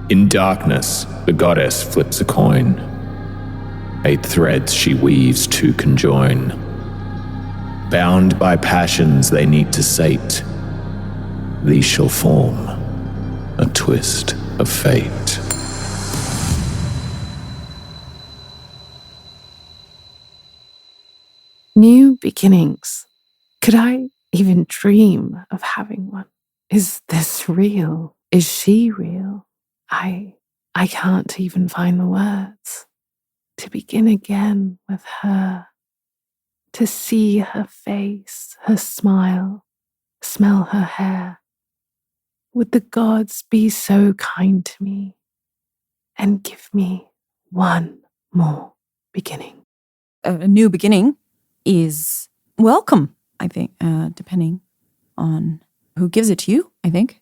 In darkness, the goddess flips a coin. 8 threads she weaves to conjoin. Bound by passions they need to sate, these shall form a twist of fate. New beginnings. Could I even dream of having one? Is this real? Is she real? I can't even find the words. To begin again with her. To see her face, her smile, smell her hair. Would the gods be so kind to me and give me one more beginning? A new beginning is welcome, I think, depending on who gives it to you, I think.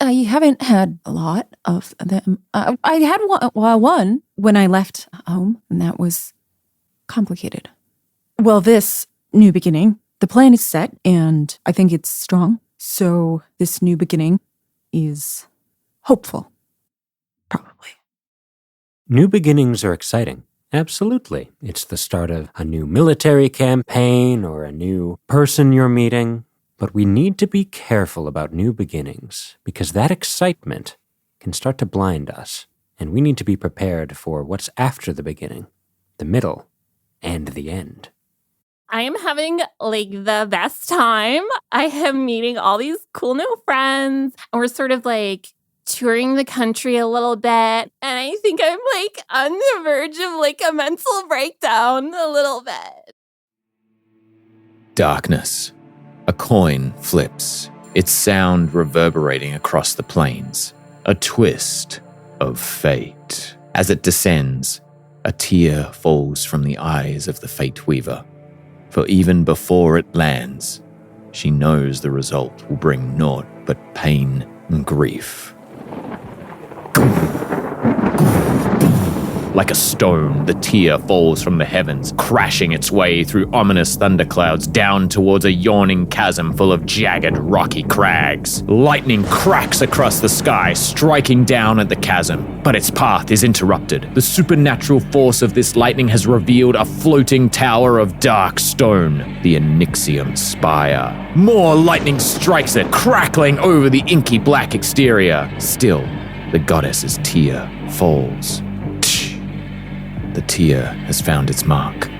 I haven't had a lot of them. I had one when I left home, and that was complicated. Well, this new beginning, the plan is set, and I think it's strong. So this new beginning is hopeful, probably. New beginnings are exciting. Absolutely. It's the start of a new military campaign or a new person you're meeting. But we need to be careful about new beginnings because that excitement can start to blind us. And we need to be prepared for what's after the beginning, the middle, and the end. I am having the best time. I am meeting all these cool new friends. And we're sort of touring the country a little bit. And I think I'm on the verge of a mental breakdown a little bit. Darkness. A coin flips, its sound reverberating across the plains. A twist of fate. As it descends, a tear falls from the eyes of the Fate Weaver. For even before it lands, she knows the result will bring naught but pain and grief. Like a stone, the tear falls from the heavens, crashing its way through ominous thunderclouds down towards a yawning chasm full of jagged, rocky crags. Lightning cracks across the sky, striking down at the chasm, but its path is interrupted. The supernatural force of this lightning has revealed a floating tower of dark stone, the Onyxium Spire. More lightning strikes it, crackling over the inky black exterior. Still, the goddess's tear falls. The tear has found its mark.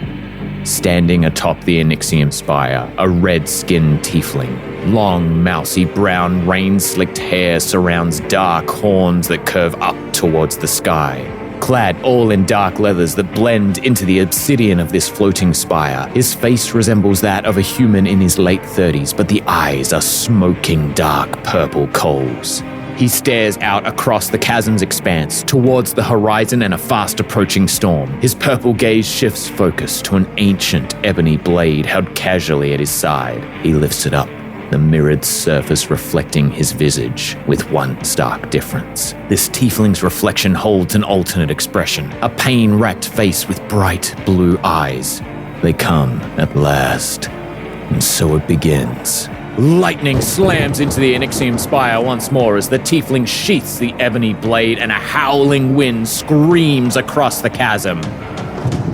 Standing atop the Onyxium Spire, a red-skinned tiefling. Long, mousy brown, rain-slicked hair surrounds dark horns that curve up towards the sky. Clad all in dark leathers that blend into the obsidian of this floating spire, his face resembles that of a human in his late 30s, but the eyes are smoking dark purple coals. He stares out across the chasm's expanse, towards the horizon and a fast-approaching storm. His purple gaze shifts focus to an ancient ebony blade held casually at his side. He lifts it up, the mirrored surface reflecting his visage, with one stark difference. This tiefling's reflection holds an alternate expression, a pain-racked face with bright blue eyes. They come at last, and so it begins. Lightning slams into the Onyxium Spire once more as the tiefling sheaths the ebony blade and a howling wind screams across the chasm.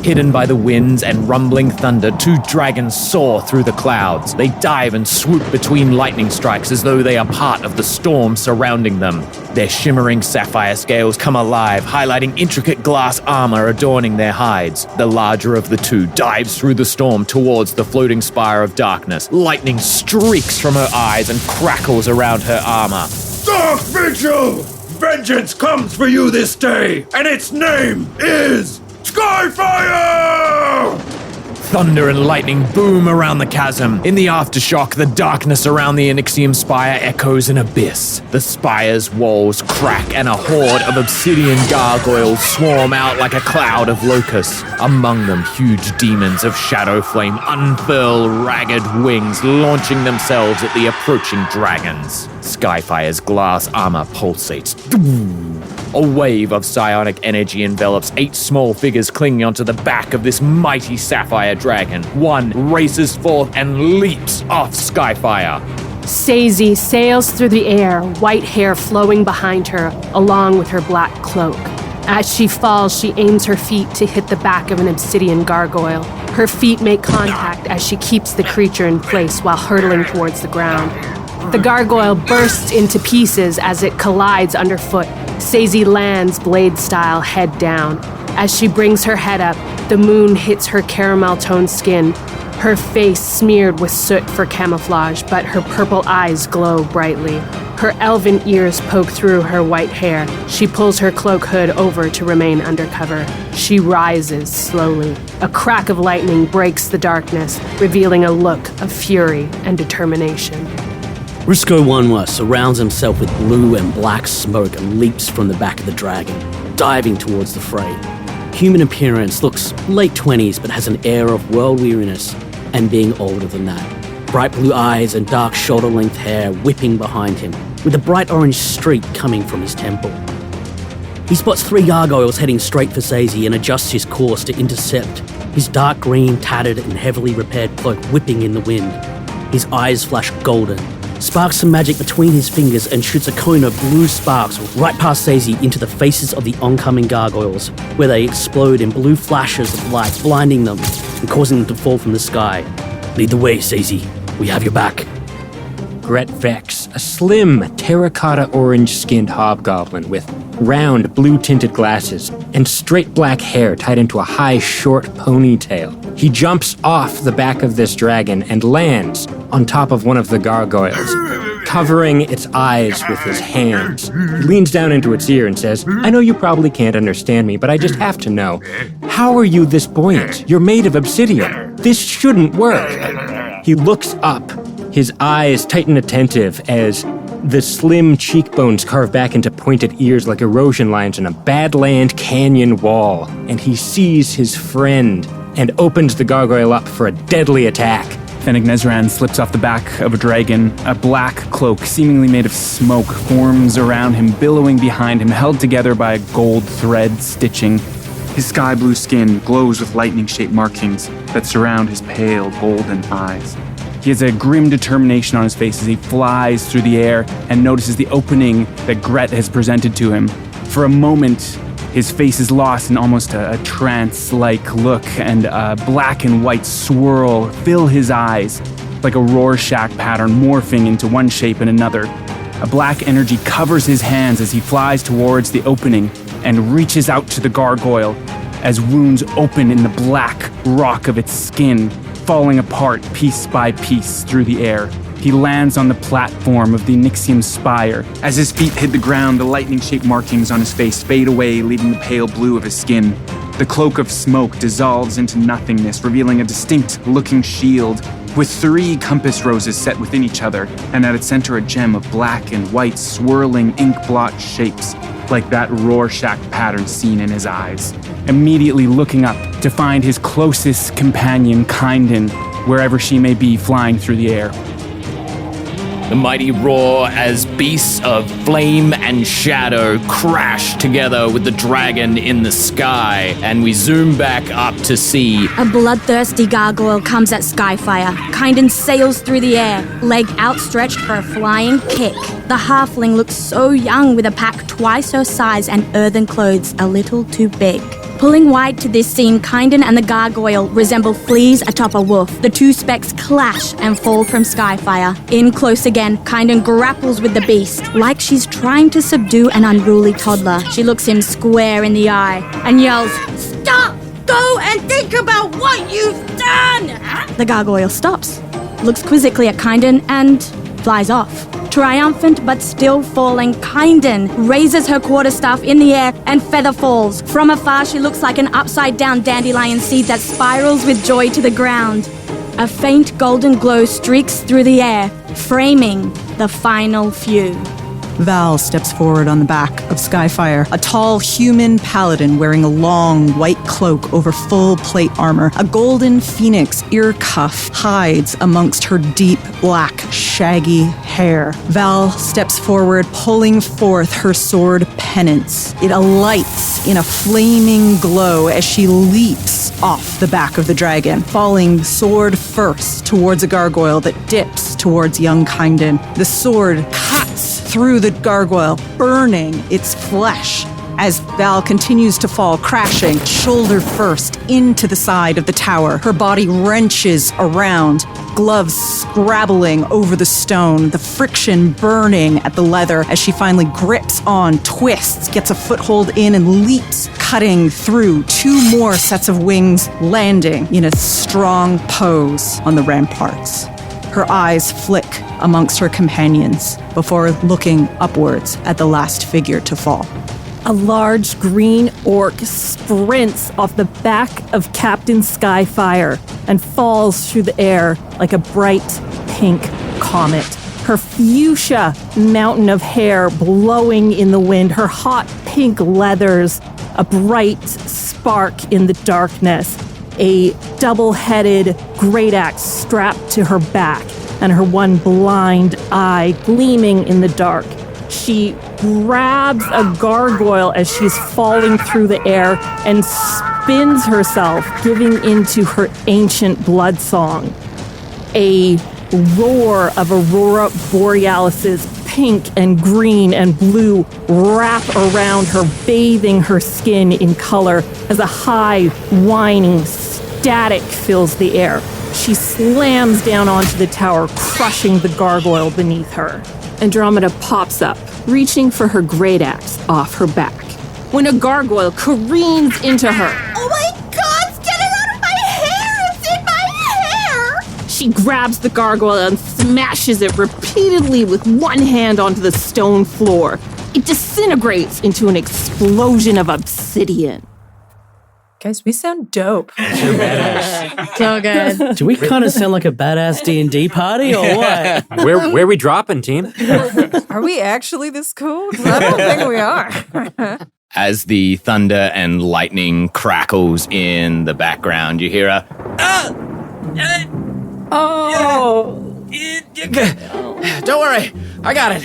Hidden by the winds and rumbling thunder, 2 dragons soar through the clouds. They dive and swoop between lightning strikes as though they are part of the storm surrounding them. Their shimmering sapphire scales come alive, highlighting intricate glass armor adorning their hides. The larger of the 2 dives through the storm towards the floating spire of darkness. Lightning streaks from her eyes and crackles around her armor. Dark Vigil! Vengeance comes for you this day, and its name is Skyfire! Thunder and lightning boom around the chasm. In the aftershock, the darkness around the Onyxium Spire echoes an abyss. The spire's walls crack and a horde of obsidian gargoyles swarm out like a cloud of locusts. Among them, huge demons of shadow flame unfurl ragged wings, launching themselves at the approaching dragons. Skyfire's glass armor pulsates. A wave of psionic energy envelops 8 small figures clinging onto the back of this mighty sapphire dragon. One races forth and leaps off Skyfire. Sazey sails through the air, white hair flowing behind her, along with her black cloak. As she falls, she aims her feet to hit the back of an obsidian gargoyle. Her feet make contact as she keeps the creature in place while hurtling towards the ground. The gargoyle bursts into pieces as it collides underfoot. Sazey lands blade-style, head down. As she brings her head up, the moon hits her caramel-toned skin. Her face smeared with soot for camouflage, but her purple eyes glow brightly. Her elven ears poke through her white hair. She pulls her cloak hood over to remain undercover. She rises slowly. A crack of lightning breaks the darkness, revealing a look of fury and determination. Rusco Wanwa surrounds himself with blue and black smoke and leaps from the back of the dragon, diving towards the fray. Human appearance, looks late 20s but has an air of world weariness and being older than that. Bright blue eyes and dark shoulder-length hair whipping behind him, with a bright orange streak coming from his temple. He spots 3 gargoyles heading straight for Sazey and adjusts his course to intercept, his dark green, tattered and heavily repaired cloak whipping in the wind. His eyes flash golden, sparks some magic between his fingers and shoots a cone of blue sparks right past Sazey into the faces of the oncoming gargoyles, where they explode in blue flashes of light, blinding them and causing them to fall from the sky. Lead the way, Sazey. We have your back. Gret Vex, a slim, terracotta orange-skinned hobgoblin with round, blue-tinted glasses and straight black hair tied into a high, short ponytail. He jumps off the back of this dragon and lands on top of one of the gargoyles, covering its eyes with his hands. He leans down into its ear and says, "I know you probably can't understand me, but I just have to know. How are you this buoyant? You're made of obsidian. This shouldn't work." He looks up, his eyes tight and attentive as the slim cheekbones carve back into pointed ears like erosion lines in a Badland canyon wall, and he sees his friend and opens the gargoyle up for a deadly attack. Fennec Nazran slips off the back of a dragon. A black cloak, seemingly made of smoke, forms around him, billowing behind him, held together by a gold thread stitching. His sky blue skin glows with lightning-shaped markings that surround his pale golden eyes. He has a grim determination on his face as he flies through the air and notices the opening that Gret has presented to him. For a moment, his face is lost in almost a trance-like look, and a black and white swirl fill his eyes, like a Rorschach pattern morphing into one shape and another. A black energy covers his hands as he flies towards the opening and reaches out to the gargoyle as wounds open in the black rock of its skin, falling apart piece by piece through the air. He lands on the platform of the Onyxium Spire. As his feet hit the ground, the lightning-shaped markings on his face fade away, leaving the pale blue of his skin. The cloak of smoke dissolves into nothingness, revealing a distinct-looking shield with 3 compass roses set within each other, and at its center a gem of black and white swirling ink blotch shapes, like that Rorschach pattern seen in his eyes. Immediately looking up to find his closest companion, Kynden, wherever she may be flying through the air. The mighty roar as beasts of flame and shadow crash together with the dragon in the sky, and we zoom back up to see a bloodthirsty gargoyle comes at Skyfire. Kynden sails through the air, leg outstretched for a flying kick. The halfling looks so young with a pack twice her size and earthen clothes a little too big. Pulling wide to this scene, Kynden and the gargoyle resemble fleas atop a wolf. The 2 specks clash and fall from Skyfire. In close again, Kynden grapples with the beast, like she's trying to subdue an unruly toddler. She looks him square in the eye and yells, "Stop! Go and think about what you've done!" The gargoyle stops, looks quizzically at Kynden, and flies off. Triumphant but still falling, Kynden raises her quarterstaff in the air and feather falls. From afar, she looks like an upside-down dandelion seed that spirals with joy to the ground. A faint golden glow streaks through the air, framing the final few. Val steps forward on the back of Skyfire, a tall human paladin wearing a long white cloak over full plate armor. A golden phoenix ear cuff hides amongst her deep black, shaggy hair. Val steps forward, pulling forth her sword penance. It alights in a flaming glow as she leaps off the back of the dragon, falling sword first towards a gargoyle that dips towards young Kynden. The sword cuts through the gargoyle, burning its flesh as Val continues to fall, crashing shoulder first into the side of the tower. Her body wrenches around, gloves scrabbling over the stone, the friction burning at the leather as she finally grips on, twists, gets a foothold in, and leaps, cutting through 2 more sets of wings, landing in a strong pose on the ramparts. Her eyes flick amongst her companions before looking upwards at the last figure to fall. A large green orc sprints off the back of Captain Skyfire and falls through the air like a bright pink comet. Her fuchsia mountain of hair blowing in the wind, her hot pink leathers, a bright spark in the darkness, a double-headed great axe strapped to her back, and her one blind eye gleaming in the dark. She grabs a gargoyle as she's falling through the air and spins herself, giving into her ancient blood song. A roar of Aurora Borealis's pink and green and blue wrap around her, bathing her skin in color as a high, whining static fills the air. She slams down onto the tower, crushing the gargoyle beneath her. Andromeda pops up, reaching for her great axe off her back, when a gargoyle careens into her. Oh my God, get it out of my hair! It's in my hair! She grabs the gargoyle and smashes it repeatedly with one hand onto the stone floor. It disintegrates into an explosion of obsidian. Guys, we sound dope. So good. Do we kind of sound like a badass D&D party or what? Where we dropping, team? Are we actually this cool? 'Cause I don't think we are. As the thunder and lightning crackles in the background, you hear a don't worry, I got it.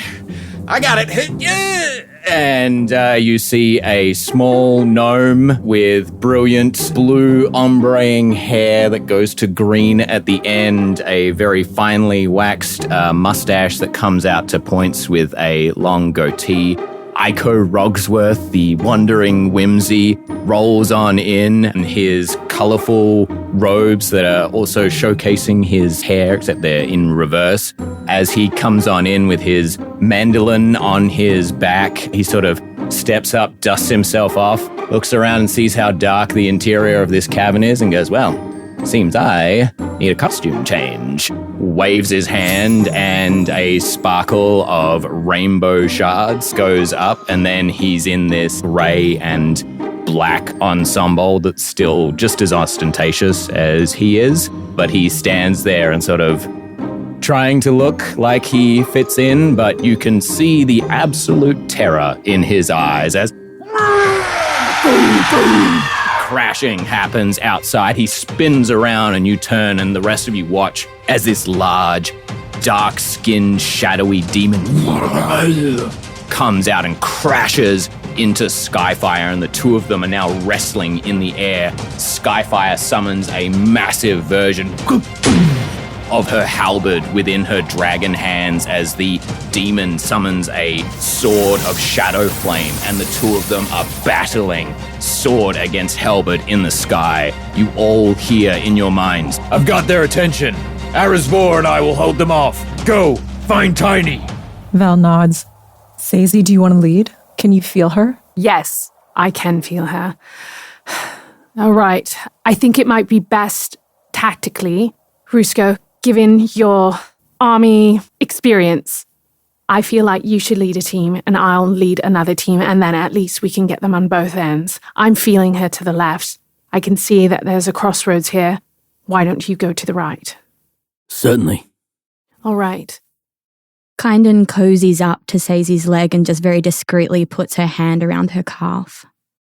And you see a small gnome with brilliant blue ombreing hair that goes to green at the end, a very finely waxed mustache that comes out to points with a long goatee. Iko Rogsworth, the wandering whimsy, rolls on in his colorful robes that are also showcasing his hair, except they're in reverse. As he comes on in with his mandolin on his back, he sort of steps up, dusts himself off, looks around and sees how dark the interior of this cavern is and goes, well, seems I need a costume change. Waves his hand and a sparkle of rainbow shards goes up, and then he's in this gray and black ensemble that's still just as ostentatious as he is, but he stands there and sort of trying to look like he fits in, but you can see the absolute terror in his eyes as crashing happens outside. He spins around and you turn, and the rest of you watch as this large, dark-skinned, shadowy demon comes out and crashes into Skyfire, and the two of them are now wrestling in the air. Skyfire summons a massive version of her halberd within her dragon hands as the demon summons a sword of shadow flame, and the two of them are battling sword against halberd in the sky. You all hear in your minds, I've got their attention. Arizvor and I will hold them off. Go, find Tiny. Val nods. Sazey, do you want to lead? Can you feel her? Yes, I can feel her. All right, I think it might be best tactically, Rusco, given your army experience, I feel like you should lead a team and I'll lead another team, and then at least we can get them on both ends. I'm feeling her to the left. I can see that there's a crossroads here. Why don't you go to the right? Certainly. All right. Kynden cozies up to Sazey's leg and just very discreetly puts her hand around her calf.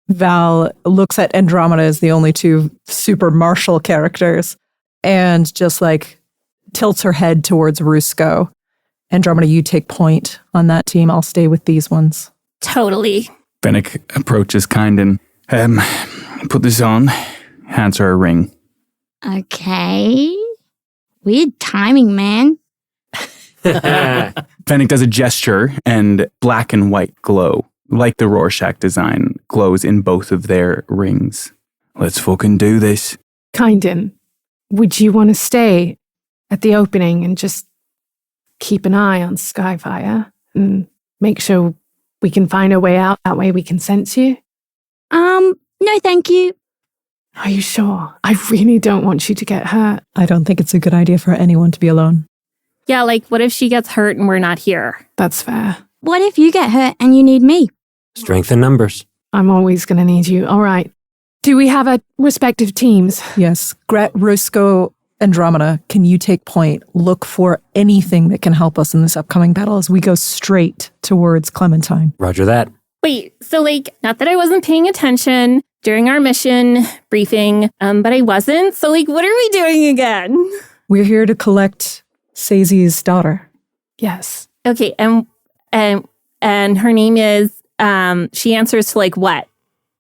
Val looks at Andromeda as the only two super martial characters and just tilts her head towards Rusco. Andromeda, you take point on that team. I'll stay with these ones. Totally. Fennec approaches Kynden. Put this on. Hands her a ring. Okay. Weird timing, man. Fennec does a gesture, and black and white glow, like the Rorschach design, glows in both of their rings. Let's fucking do this. Kynden, would you want to stay at the opening and just keep an eye on Skyfire and make sure we can find a way out? That way we can sense you? No thank you. Are you sure? I really don't want you to get hurt. I don't think it's a good idea for anyone to be alone. Yeah, what if she gets hurt and we're not here? That's fair. What if you get hurt and you need me? Strength in numbers. I'm always going to need you. All right. Do we have our respective teams? Yes. Gret, Rusco, Andromeda, can you take point? Look for anything that can help us in this upcoming battle as we go straight towards Clementine. Roger that. Wait, so not that I wasn't paying attention during our mission briefing, but I wasn't. So what are we doing again? We're here to collect Sazey's daughter. Yes. Okay, and her name is, she answers to what?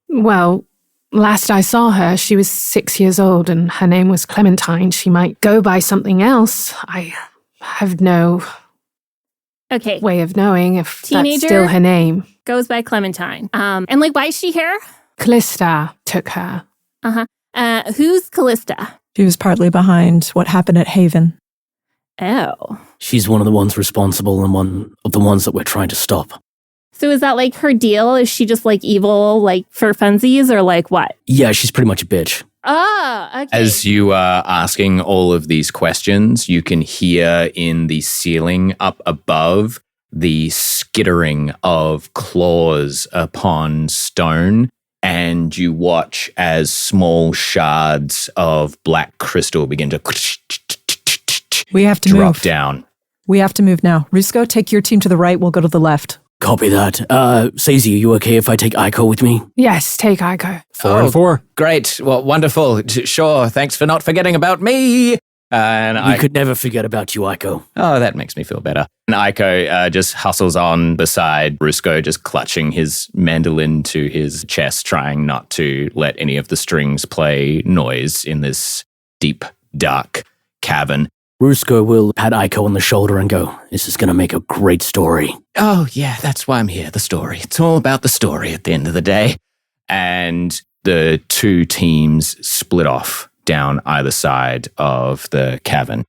Well, last I saw her, she was 6 years old and her name was Clementine. She might go by something else. I have no way of knowing if Teenager that's still her name. Goes by Clementine. And why is she here? Callista took her. Uh-huh. Who's Callista? She was partly behind what happened at Haven. Oh. She's one of the ones responsible and one of the ones that we're trying to stop. So is that her deal? Is she just evil, for funsies, or what? Yeah, she's pretty much a bitch. Oh, okay. As you are asking all of these questions, you can hear in the ceiling up above the skittering of claws upon stone, and you watch as small shards of black crystal begin to We have to drop move. down. We have to move now. Rusco, take your team to the right. We'll go to the left. Copy that. Sazey, are you okay if I take Aiko with me? Yes, take Aiko. 4 and 4. Great. Well, wonderful. Sure. Thanks for not forgetting about me. We could never forget about you, Aiko. Oh, that makes me feel better. And Aiko just hustles on beside Rusco, just clutching his mandolin to his chest, trying not to let any of the strings play noise in this deep, dark cavern. Rusco will pat Aiko on the shoulder and go, "This is going to make a great story." Oh, yeah, that's why I'm here, the story. It's all about the story at the end of the day. And the two teams split off down either side of the cavern.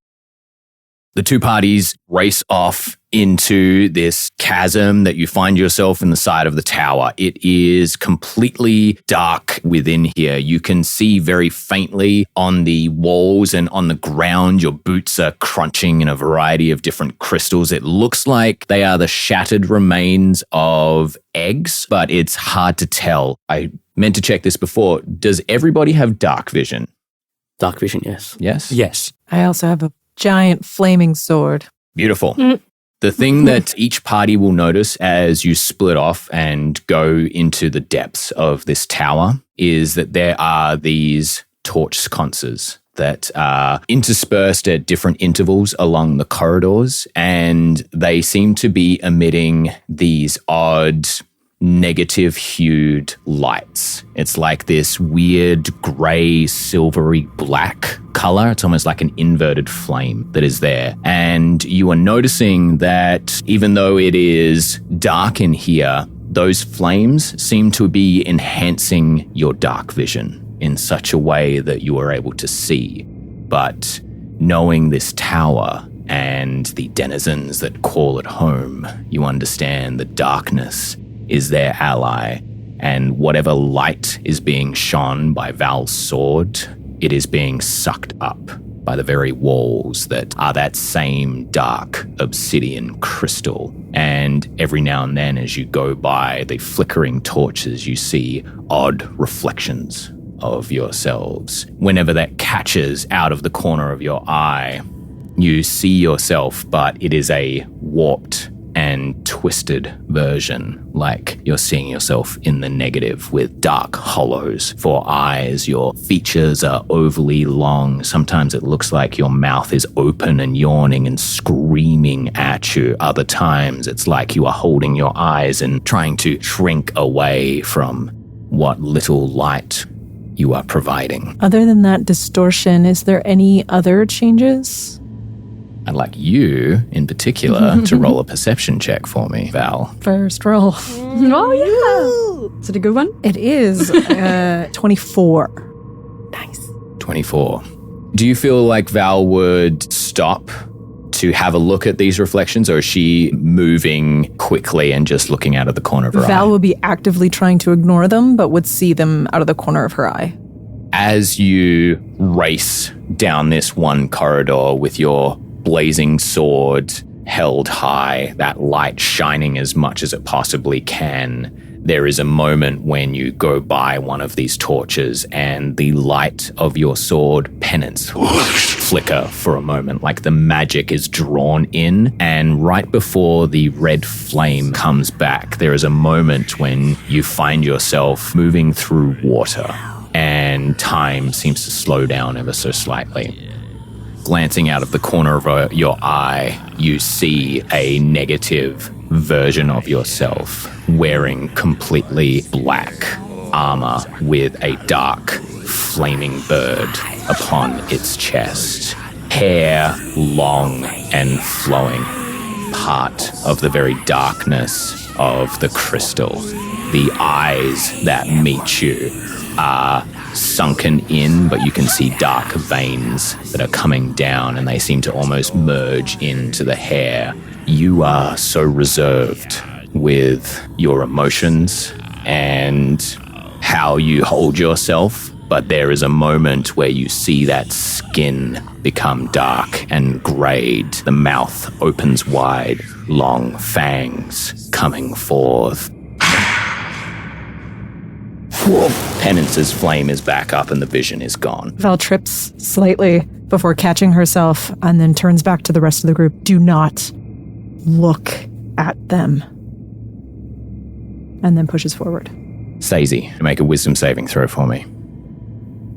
The two parties race off into this chasm that you find yourself in the side of the tower. It is completely dark within here. You can see very faintly on the walls and on the ground. Your boots are crunching in a variety of different crystals. It looks like they are the shattered remains of eggs, but it's hard to tell. I meant to check this before. Does everybody have dark vision? Dark vision, yes. Yes? Yes. I also have a giant flaming sword. Beautiful. The thing that each party will notice as you split off and go into the depths of this tower is that there are these torch sconces that are interspersed at different intervals along the corridors, and they seem to be emitting these odd negative-hued lights. It's like this weird grey, silvery black color. It's almost like an inverted flame that is there. And you are noticing that even though it is dark in here, those flames seem to be enhancing your dark vision in such a way that you are able to see. But knowing this tower and the denizens that call it home, you understand the darkness is their ally, and whatever light is being shone by Val's sword, it is being sucked up by the very walls that are that same dark obsidian crystal. And every now and then as you go by the flickering torches, you see odd reflections of yourselves. Whenever that catches out of the corner of your eye, you see yourself, but it is a warped and twisted version, like you're seeing yourself in the negative with dark hollows for eyes. Your features are overly long. Sometimes it looks like your mouth is open and yawning and screaming at you. Other times it's like you are holding your eyes and trying to shrink away from what little light you are providing. Other than that distortion, is there any other changes? I'd like you, in particular, to roll a perception check for me, Val. First roll. Oh, yeah. Is it a good one? It is 24. Nice. 24. Do you feel like Val would stop to have a look at these reflections, or is she moving quickly and just looking out of the corner of her eye? Val would be actively trying to ignore them, but would see them out of the corner of her eye. As you race down this one corridor with your blazing sword held high, that light shining as much as it possibly can, there is a moment when you go by one of these torches and the light of your sword pennants flicker for a moment, like the magic is drawn in, and right before the red flame comes back, there is a moment when you find yourself moving through water and time seems to slow down ever so slightly. Glancing out of the corner of your eye, you see a negative version of yourself wearing completely black armor with a dark, flaming bird upon its chest. Hair long and flowing, part of the very darkness of the crystal. The eyes that meet you are sunken in, but you can see dark veins that are coming down and they seem to almost merge into the hair. You are so reserved with your emotions and how you hold yourself, but there is a moment where you see that skin become dark and grayed. The mouth opens wide, long fangs coming forth. Penance's flame is back up and the vision is gone. Val trips slightly before catching herself and then turns back to the rest of the group. Do not look at them. And then pushes forward. Sazey, make a wisdom saving throw for me.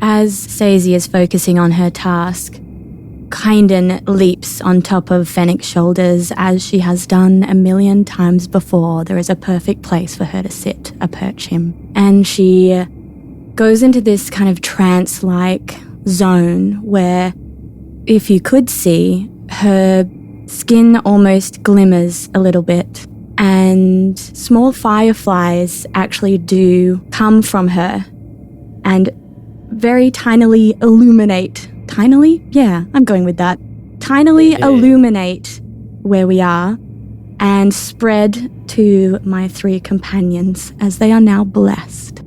As Sazey is focusing on her task, Kynden leaps on top of Fennec's shoulders as she has done 1,000,000 times before. There is a perfect place for her to sit, perch him. And she goes into this kind of trance-like zone where, if you could see, her skin almost glimmers a little bit. And small fireflies actually do come from her and very tinily illuminate. Tinily? Yeah, I'm going with that. Tinily illuminate where we are and spread to my 3 companions as they are now blessed.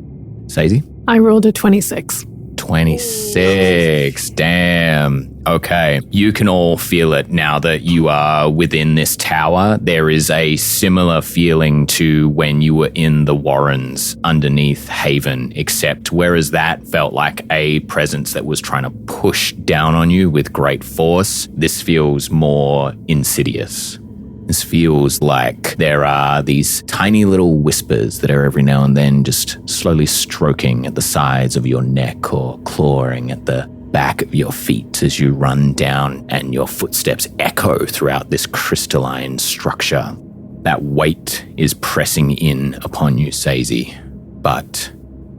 Sazey? I rolled a 26. 26. Damn. Okay. You can all feel it now that you are within this tower. There is a similar feeling to when you were in the Warrens underneath Haven, except whereas that felt like a presence that was trying to push down on you with great force, this feels more insidious. This feels like there are these tiny little whispers that are every now and then just slowly stroking at the sides of your neck or clawing at the back of your feet as you run down and your footsteps echo throughout this crystalline structure. That weight is pressing in upon you, Sazey, but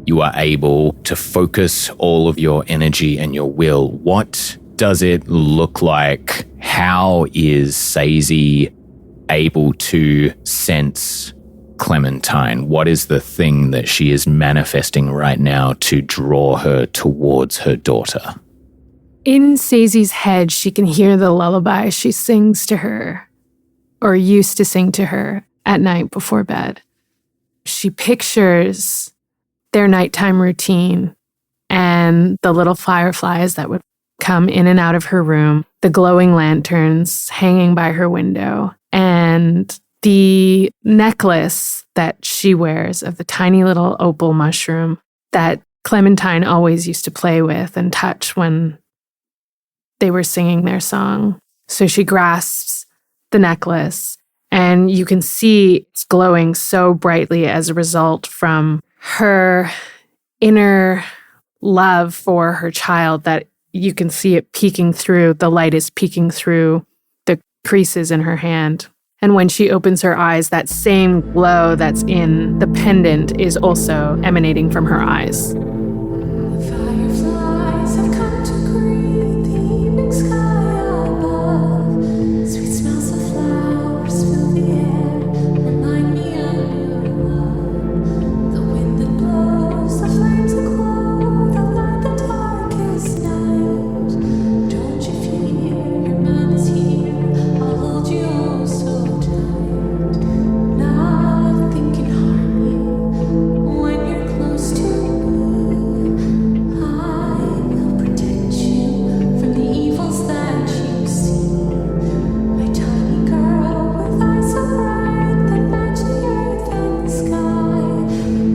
you are able to focus all of your energy and your will. What does it look like? How is Sazey able to sense Clementine? What is the thing that she is manifesting right now to draw her towards her daughter? In Sazey's head, she can hear the lullaby she sings to her, or used to sing to her at night before bed. She pictures their nighttime routine and the little fireflies that would come in and out of her room, the glowing lanterns hanging by her window, and the necklace that she wears of the tiny little opal mushroom that Clementine always used to play with and touch when they were singing their song. So she grasps the necklace And you can see it's glowing so brightly as a result from her inner love for her child that you can see it peeking through. The light is peeking through the creases in her hand. And when she opens her eyes, that same glow that's in the pendant is also emanating from her eyes. Fireflies have come to greet the evening sky above. Sweet smells of flowers fill the air, remind me of your love. The wind that blows, the flames that glow, the light the darkest night. Don't you fear, your man is here, I'll hold you oh so tight. Nothing can harm you when you're close to me. I will protect you from the evils that you see. My tiny girl with eyes so bright that match the earth and the sky.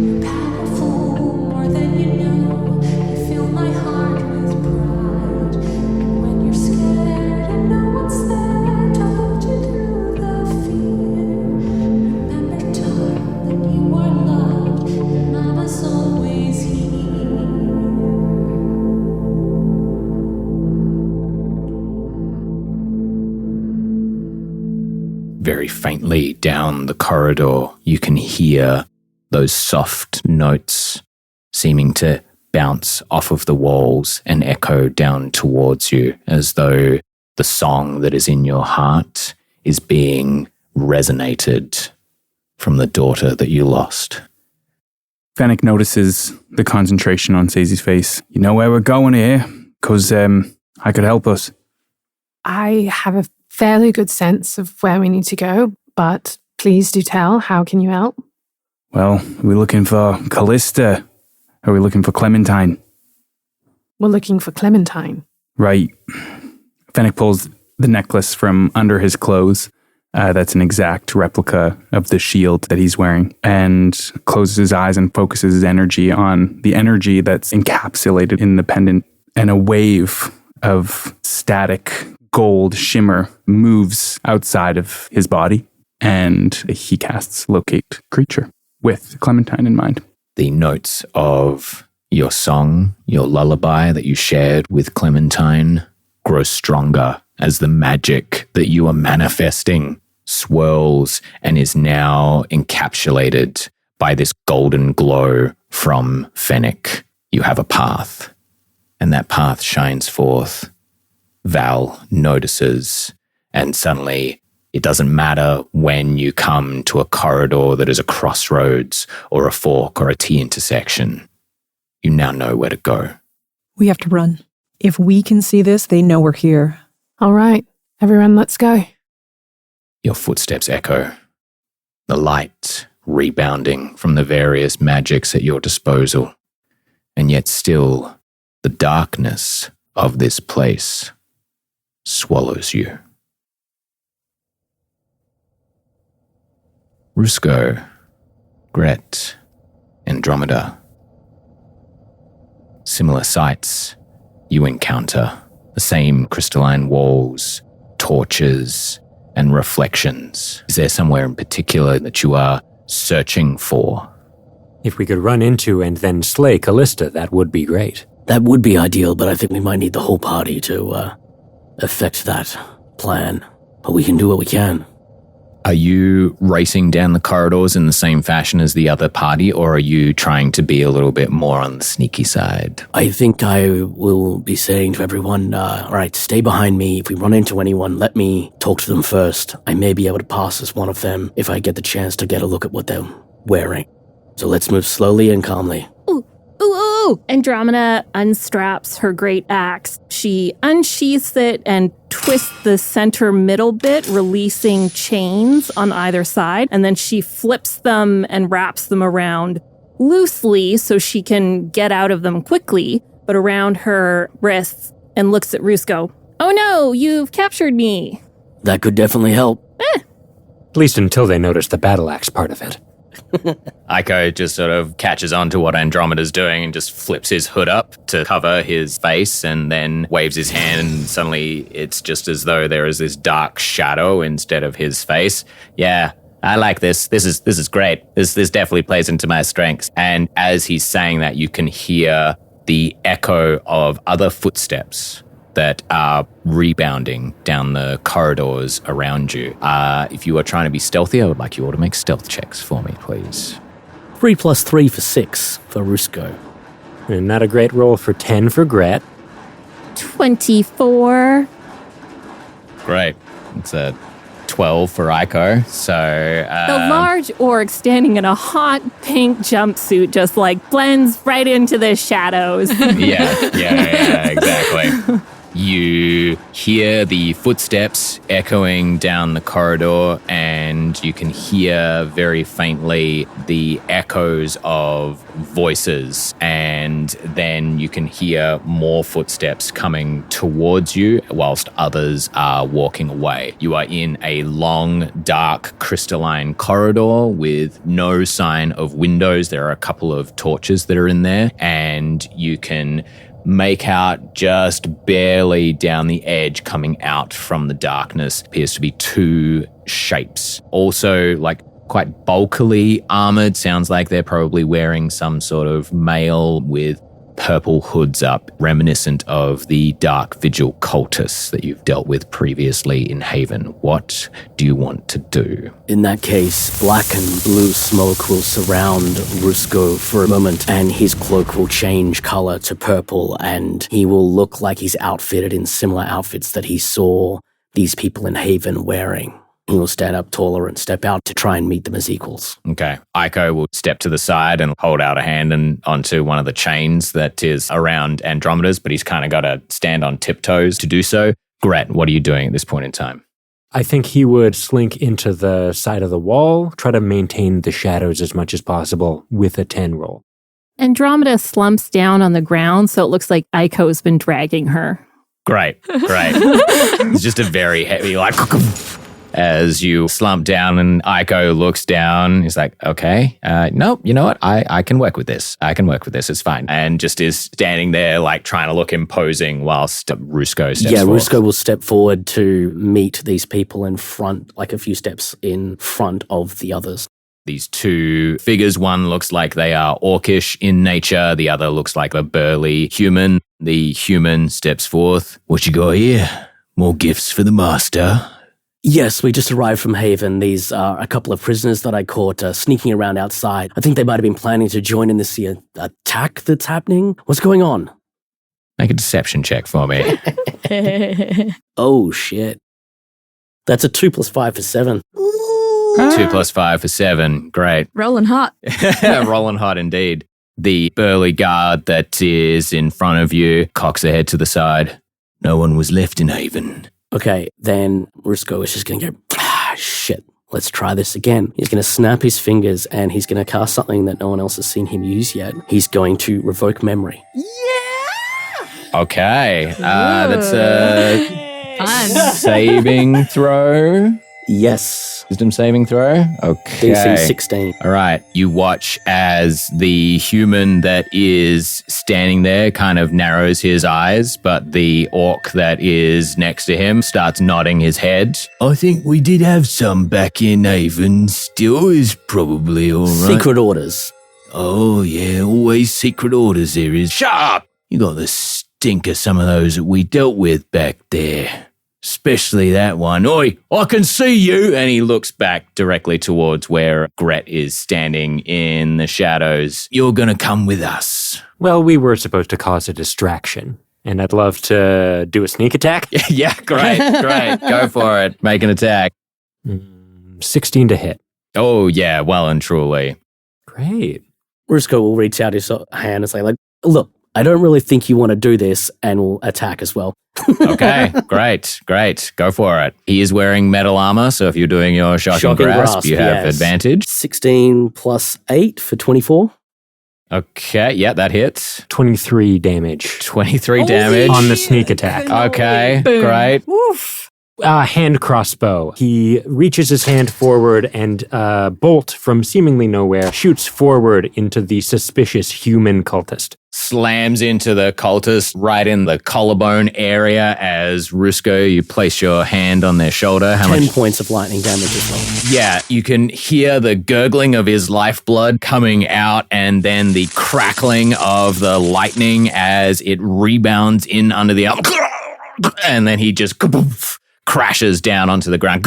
You're powerful more than you know. You fill my heart with pride. And when you're scared and no one's there to hold you through the fear, remember, darling, you are loved. Your mama's always here. Very faintly down the corridor, you can hear those soft notes seeming to bounce off of the walls and echo down towards you, as though the song that is in your heart is being resonated from the daughter that you lost. Fennec notices the concentration on Sazey's face. You know where we're going here? Because I could help us. I have a fairly good sense of where we need to go, but please do tell, how can you help? Well, are we looking for Callista? Are we looking for Clementine? We're looking for Clementine. Right. Fennec pulls the necklace from under his clothes. That's an exact replica of the shield that he's wearing, and closes his eyes and focuses his energy on the energy that's encapsulated in the pendant. And a wave of static gold shimmer moves outside of his body, and he casts Locate Creature with Clementine in mind. The notes of your song, your lullaby that you shared with Clementine, grow stronger as the magic that you are manifesting swirls and is now encapsulated by this golden glow from Fennec. You have a path, and that path shines forth. Val notices, and suddenly it doesn't matter when you come to a corridor that is a crossroads or a fork or a T-intersection. You now know where to go. We have to run. If we can see this, they know we're here. All right, everyone, let's go. Your footsteps echo, the light rebounding from the various magics at your disposal, and yet still the darkness of this place swallows you. Rusco, Gret, Andromeda. Similar sights you encounter, the same crystalline walls, torches, and reflections. Is there somewhere in particular that you are searching for? If we could run into and then slay Callista, that would be great. That would be ideal, but I think we might need the whole party to affect that plan. But we can do what we can. Are you racing down the corridors in the same fashion as the other party, or are you trying to be a little bit more on the sneaky side? I think I will be saying to everyone, all right, stay behind me. If we run into anyone, let me talk to them first. I may be able to pass as one of them if I get the chance to get a look at what they're wearing. So let's move slowly and calmly. Ooh, ooh, ooh. Andromeda unstraps her great axe. She unsheaths it and twists the center middle bit, releasing chains on either side. And then she flips them and wraps them around loosely so she can get out of them quickly, but around her wrists, and looks at Rusco. Oh no, you've captured me. That could definitely help. At least until they notice the battle axe part of it. Aiko just sort of catches on to what Andromeda's doing and just flips his hood up to cover his face and then waves his hand, and suddenly it's just as though there is this dark shadow instead of his face. Yeah, I like this. This is great. This definitely plays into my strengths. And as he's saying that, you can hear the echo of other footsteps that are rebounding down the corridors around you. If you are trying to be stealthy, I would like you all to make stealth checks for me, please. 3 + 3 for 6 for Rusco. And not a great roll for 10 for Gret. 24. Great. It's a 12 for Aiko. So The large orc standing in a hot pink jumpsuit just like blends right into the shadows. yeah, exactly. You hear the footsteps echoing down the corridor, and you can hear very faintly the echoes of voices, and then you can hear more footsteps coming towards you whilst others are walking away. You are in a long, dark, crystalline corridor with no sign of windows. There are a couple of torches that are in there, and you can make out just barely down the edge coming out from the darkness appears to be 2 shapes. Also, like, quite bulkily armored. Sounds like they're probably wearing some sort of mail with purple hoods up, reminiscent of the Dark Vigil cultists that you've dealt with previously in Haven. What do you want to do? In that case, black and blue smoke will surround Rusco for a moment, and his cloak will change color to purple, and he will look like he's outfitted in similar outfits that he saw these people in Haven wearing. He will stand up taller and step out to try and meet them as equals. Okay. Aiko will step to the side and hold out a hand and onto one of the chains that is around Andromeda's, but he's kind of got to stand on tiptoes to do so. Gret, what are you doing at this point in time? I think he would slink into the side of the wall, try to maintain the shadows as much as possible with a 10 roll. Andromeda slumps down on the ground, so it looks like Aiko's been dragging her. Great. It's just a very heavy, like... As you slump down and Aiko looks down, he's like, okay, no, you know what? I can work with this. It's fine. And just is standing there, like, trying to look imposing whilst Rusco steps forward. Rusco will step forward to meet these people in front, like a few steps in front of the others. These 2 figures, one looks like they are orcish in nature, the other looks like a burly human. The human steps forth. What you got here? More gifts for the master? Yes, we just arrived from Haven. These are a couple of prisoners that I caught sneaking around outside. I think they might have been planning to join in this attack that's happening. What's going on? Make a deception check for me. Oh, shit. That's a 2 + 5 for 7. 2 + 5 for 7. Great. Rolling hot. Rolling hot indeed. The burly guard that is in front of you cocks their head to the side. No one was left in Haven. Okay, then Rusco is just going to go, shit, let's try this again. He's going to snap his fingers and he's going to cast something that no one else has seen him use yet. He's going to revoke memory. Yeah! Okay, that's a saving throw. Yes. Wisdom saving throw? Okay. DC 16. All right. You watch as the human that is standing there kind of narrows his eyes, but the orc that is next to him starts nodding his head. I think we did have some back in Haven. Still is probably all right. Secret orders. Oh, yeah. Always secret orders there is. Shut up! You got the stink of some of those that we dealt with back there. Especially that one. Oi, I can see you! And he looks back directly towards where Gret is standing in the shadows. You're gonna come with us. Well, we were supposed to cause a distraction, and I'd love to do a sneak attack. Yeah, great. Go for it. Make an attack. 16 to hit. Oh, yeah, well and truly. Great. Rusco will reach out his hand and say, like, look, I don't really think you want to do this, and will attack as well. Okay, great. Go for it. He is wearing metal armor, so if you're doing your shocking grasp, you have advantage. 16 plus 8 for 24. Okay, yeah, that hits. 23 damage. 23 damage. On the sneak attack. Okay, great. Woof. Hand crossbow. He reaches his hand forward and a bolt from seemingly nowhere shoots forward into the suspicious human cultist. Slams into the cultist right in the collarbone area as Rusco, you place your hand on their shoulder. 10 points of lightning damage as well. Yeah, you can hear the gurgling of his lifeblood coming out and then the crackling of the lightning as it rebounds in under the arm. And then he just crashes down onto the ground,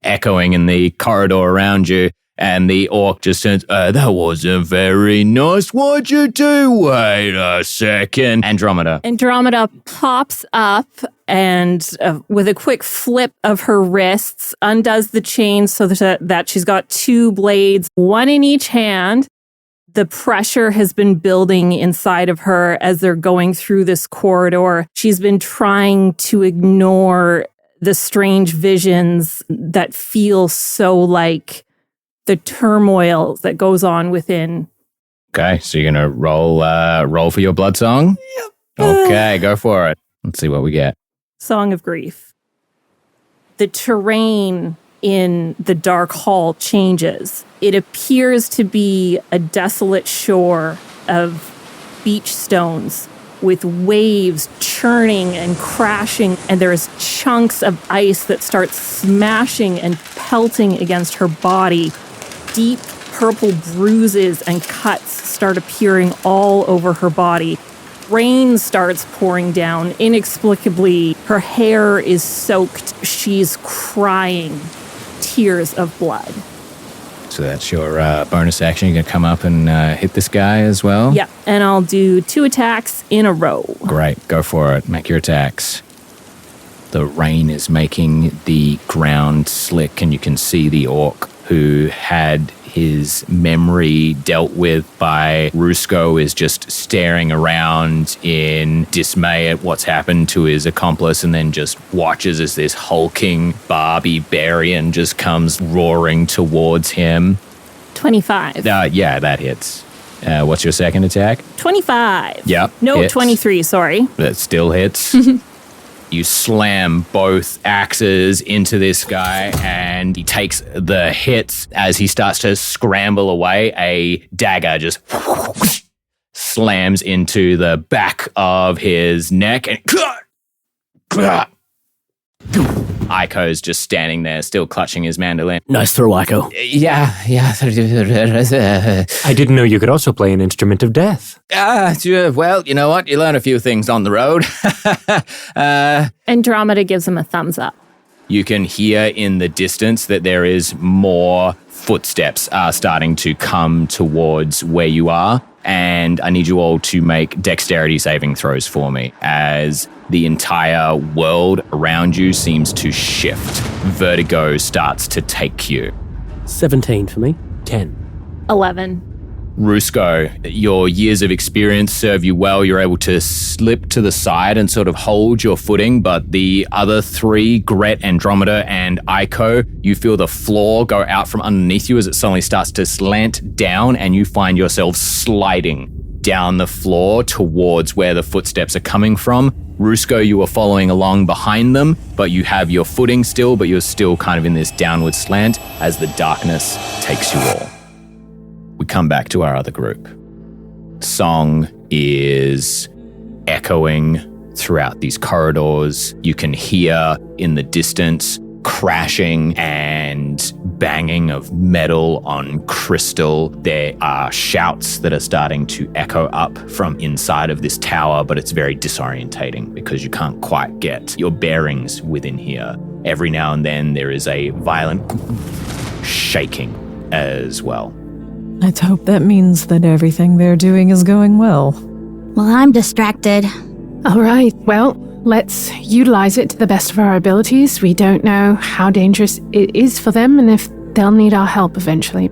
echoing in the corridor around you. And the orc just says, that wasn't very nice. What'd you do? Wait a second. Andromeda. Andromeda pops up and with a quick flip of her wrists, undoes the chain so that she's got 2 blades, 1 in each hand. The pressure has been building inside of her as they're going through this corridor. She's been trying to ignore the strange visions that feel so like the turmoil that goes on within. Okay, so you're gonna roll for your blood song? Yep. Okay, go for it. Let's see what we get. Song of Grief. The terrain in the dark hall changes. It appears to be a desolate shore of beach stones with waves churning and crashing, and there's chunks of ice that start smashing and pelting against her body. Deep purple bruises and cuts start appearing all over her body. Rain starts pouring down inexplicably. Her hair is soaked. She's crying tears of blood. So that's your bonus action. You're going to come up and hit this guy as well? Yeah, and I'll do 2 attacks in a row. Great, go for it. Make your attacks. The rain is making the ground slick, and you can see the orc who had his memory dealt with by Rusco is just staring around in dismay at what's happened to his accomplice, and then just watches as this hulking barbarian just comes roaring towards him. 25. Yeah, that hits. What's your second attack? 25. Yep. No, hits. 23, sorry. That still hits. You slam both axes into this guy, and he takes the hits. As he starts to scramble away, a dagger just slams into the back of his neck, and Aiko's just standing there, still clutching his mandolin. Nice throw, Aiko. Yeah. I didn't know you could also play an instrument of death. Well, you know what? You learn a few things on the road. Andromeda gives him a thumbs up. You can hear in the distance that there is more footsteps are starting to come towards where you are. And I need you all to make dexterity saving throws for me as the entire world around you seems to shift. Vertigo starts to take you. 17 for me. 10. 11. Rusco, your years of experience serve you well. You're able to slip to the side and sort of hold your footing, but the other 3, Gret, Andromeda, and Aiko, you feel the floor go out from underneath you as it suddenly starts to slant down, and you find yourself sliding down the floor towards where the footsteps are coming from. Rusco, you are following along behind them, but you have your footing still, but you're still kind of in this downward slant as the darkness takes you all. We come back to our other group. Song is echoing throughout these corridors. You can hear in the distance crashing and banging of metal on crystal. There are shouts that are starting to echo up from inside of this tower, but it's very disorientating because you can't quite get your bearings within here. Every now and then there is a violent shaking as well. Let's hope that means that everything they're doing is going well. Well, I'm distracted. All right, well, let's utilize it to the best of our abilities. We don't know how dangerous it is for them and if they'll need our help eventually.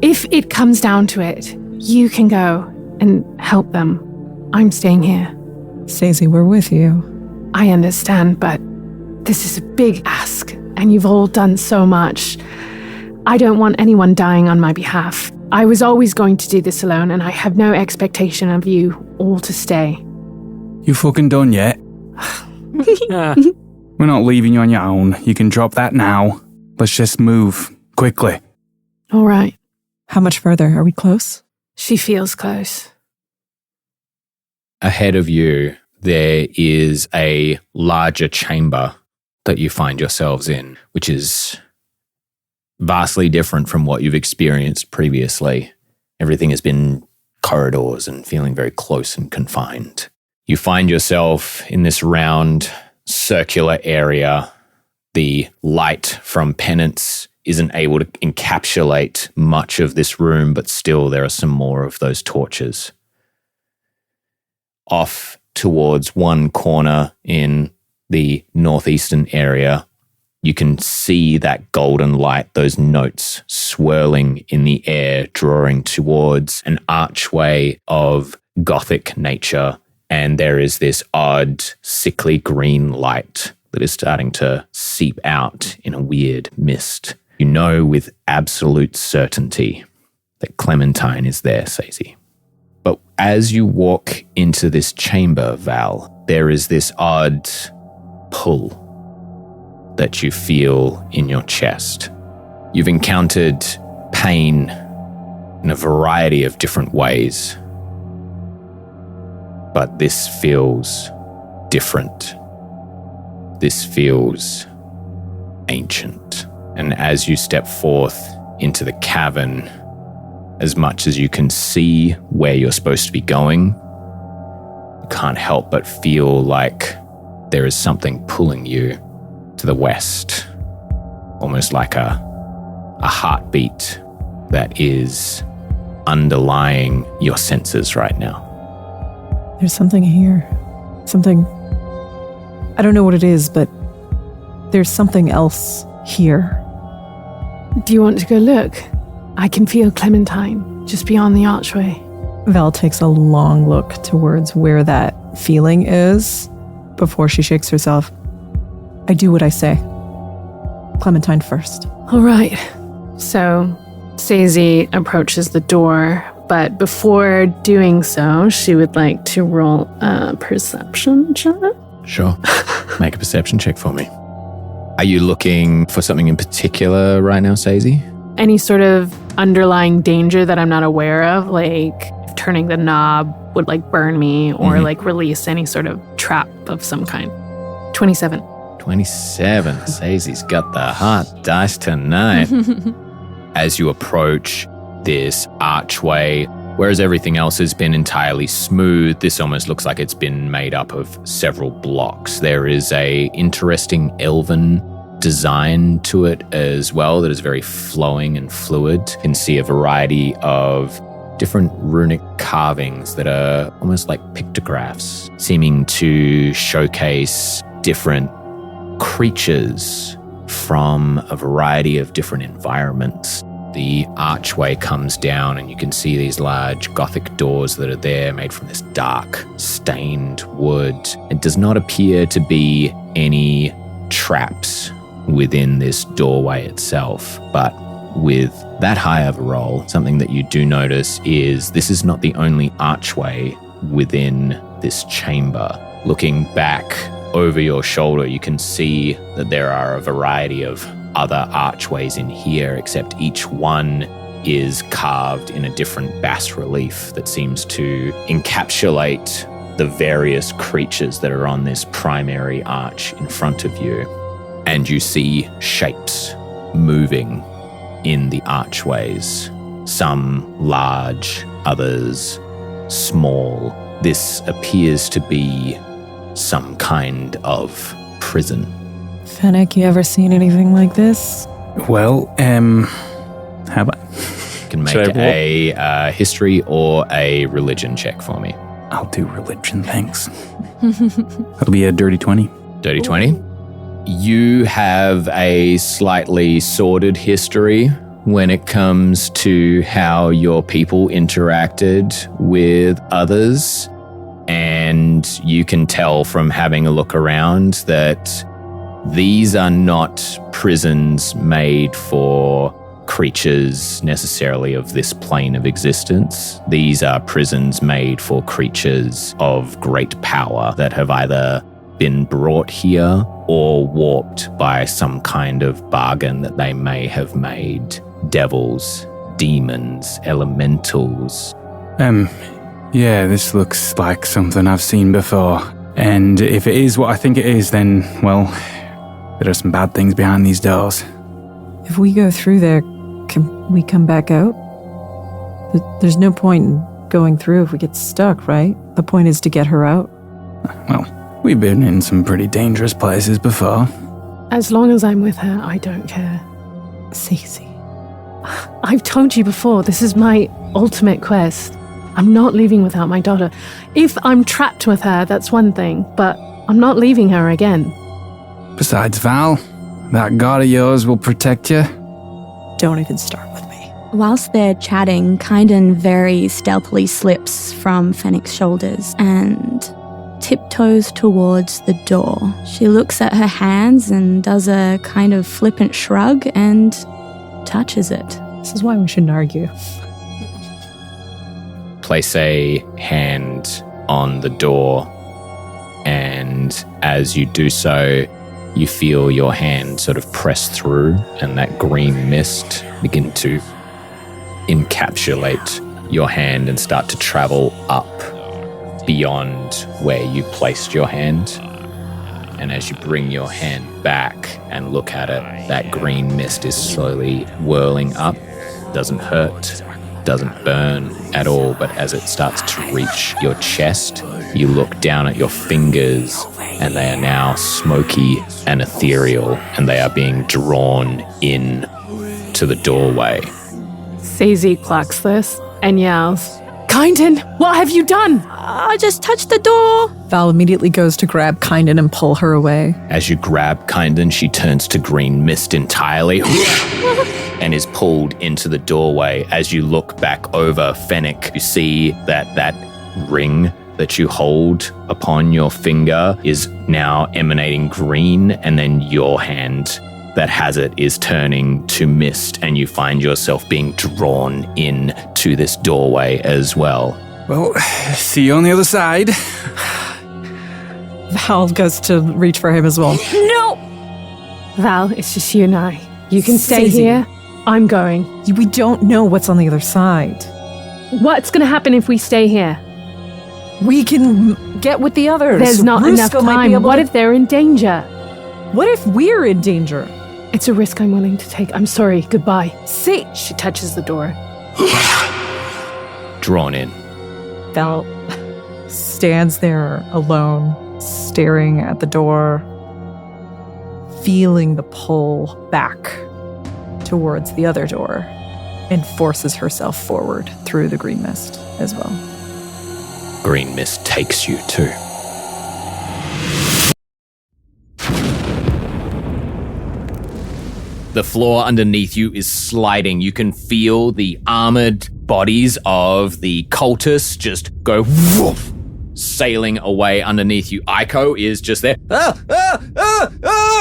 If it comes down to it, you can go and help them. I'm staying here. Sazey, we're with you. I understand, but this is a big ask, and you've all done so much. I don't want anyone dying on my behalf. I was always going to do this alone, and I have no expectation of you all to stay. You fucking done yet? We're not leaving you on your own. You can drop that now. Let's just move. Quickly. All right. How much further? Are we close? She feels close. Ahead of you, there is a larger chamber that you find yourselves in, which is vastly different from what you've experienced previously. Everything has been corridors and feeling very close and confined. You find yourself in this round, circular area. The light from penance isn't able to encapsulate much of this room, but still there are some more of those torches. Off towards one corner in the northeastern area, you can see that golden light, those notes swirling in the air, drawing towards an archway of Gothic nature. And there is this odd, sickly green light that is starting to seep out in a weird mist. You know with absolute certainty that Clementine is there, Sazey. But as you walk into this chamber, Val, there is this odd pull that you feel in your chest. You've encountered pain in a variety of different ways, but this feels different. This feels ancient. And as you step forth into the cavern, as much as you can see where you're supposed to be going, you can't help but feel like there is something pulling you to the west, almost like a heartbeat that is underlying your senses right now. There's something here. Something. I don't know what it is, but there's something else here. Do you want to go look? I can feel Clementine just beyond the archway. Val takes a long look towards where that feeling is before she shakes herself. I do what I say. Clementine first. All right. So Sazey approaches the door, but before doing so, she would like to roll a perception check. Sure. Make a perception check for me. Are you looking for something in particular right now, Sazey? Any sort of underlying danger that I'm not aware of, like if turning the knob would like burn me or like release any sort of trap of some kind. 27. 27. Sazey's got the hot dice tonight. As you approach this archway, whereas everything else has been entirely smooth, this almost looks like it's been made up of several blocks. There is a interesting elven design to it as well that is very flowing and fluid. You can see a variety of different runic carvings that are almost like pictographs, seeming to showcase different creatures from a variety of different environments. The archway comes down and you can see these large Gothic doors that are there made from this dark, stained wood. It does not appear to be any traps within this doorway itself, but with that high of a roll, something that you do notice is this is not the only archway within this chamber. Looking back over your shoulder, you can see that there are a variety of other archways in here, except each one is carved in a different bas relief that seems to encapsulate the various creatures that are on this primary arch in front of you. And you see shapes moving in the archways, some large, others small. This appears to be some kind of prison. Fennec, you ever seen anything like this? Well, how about... You can make a history or a religion check for me. I'll do religion, thanks. That'll be a dirty 20. Dirty 20? You have a slightly sordid history when it comes to how your people interacted with others. And you can tell from having a look around that these are not prisons made for creatures necessarily of this plane of existence. These are prisons made for creatures of great power that have either been brought here or warped by some kind of bargain that they may have made. Devils, demons, elementals. Yeah, this looks like something I've seen before. And if it is what I think it is, then, well, there are some bad things behind these doors. If we go through there, can we come back out? There's no point in going through if we get stuck, right? The point is to get her out. Well, we've been in some pretty dangerous places before. As long as I'm with her, I don't care. Sazey. I've told you before, this is my ultimate quest. I'm not leaving without my daughter. If I'm trapped with her, that's one thing, but I'm not leaving her again. Besides, Val, that god of yours will protect you. Don't even start with me. Whilst they're chatting, Kynden very stealthily slips from Fennec's shoulders and tiptoes towards the door. She looks at her hands and does a kind of flippant shrug and touches it. This is why we shouldn't argue. Place a hand on the door, and as you do so, you feel your hand sort of press through and that green mist begin to encapsulate your hand and start to travel up beyond where you placed your hand. And as you bring your hand back and look at it, that green mist is slowly whirling up. Doesn't hurt, doesn't burn at all, but as it starts to reach your chest, you look down at your fingers and they are now smoky and ethereal, and they are being drawn in to the doorway. Sazey clocks this and yells, Kynden, what have you done? I just touched the door. Val immediately goes to grab Kynden and pull her away. As you grab Kynden, she turns to green mist entirely and is pulled into the doorway. As you look back over Fennec, you see that ring that you hold upon your finger is now emanating green, and then your hand that has it is turning to mist, and you find yourself being drawn in to this doorway as well. Well, see you on the other side. Val goes to reach for him as well. No! Val, it's just you and I. You can stay Sazey. here. I'm going. We don't know what's on the other side. What's going to happen if we stay here? We can get with the others. There's not enough Rusco might be time. able What to- if they're in danger? What if we're in danger? It's a risk I'm willing to take. I'm sorry. Goodbye. See, She touches the door. Drawn in. Val stands there alone, staring at the door, feeling the pull back towards the other door, and forces herself forward through the green mist as well. Green mist takes you too. The floor underneath you is sliding. You can feel the armored bodies of the cultists just go woof, sailing away underneath you. Aiko is just there.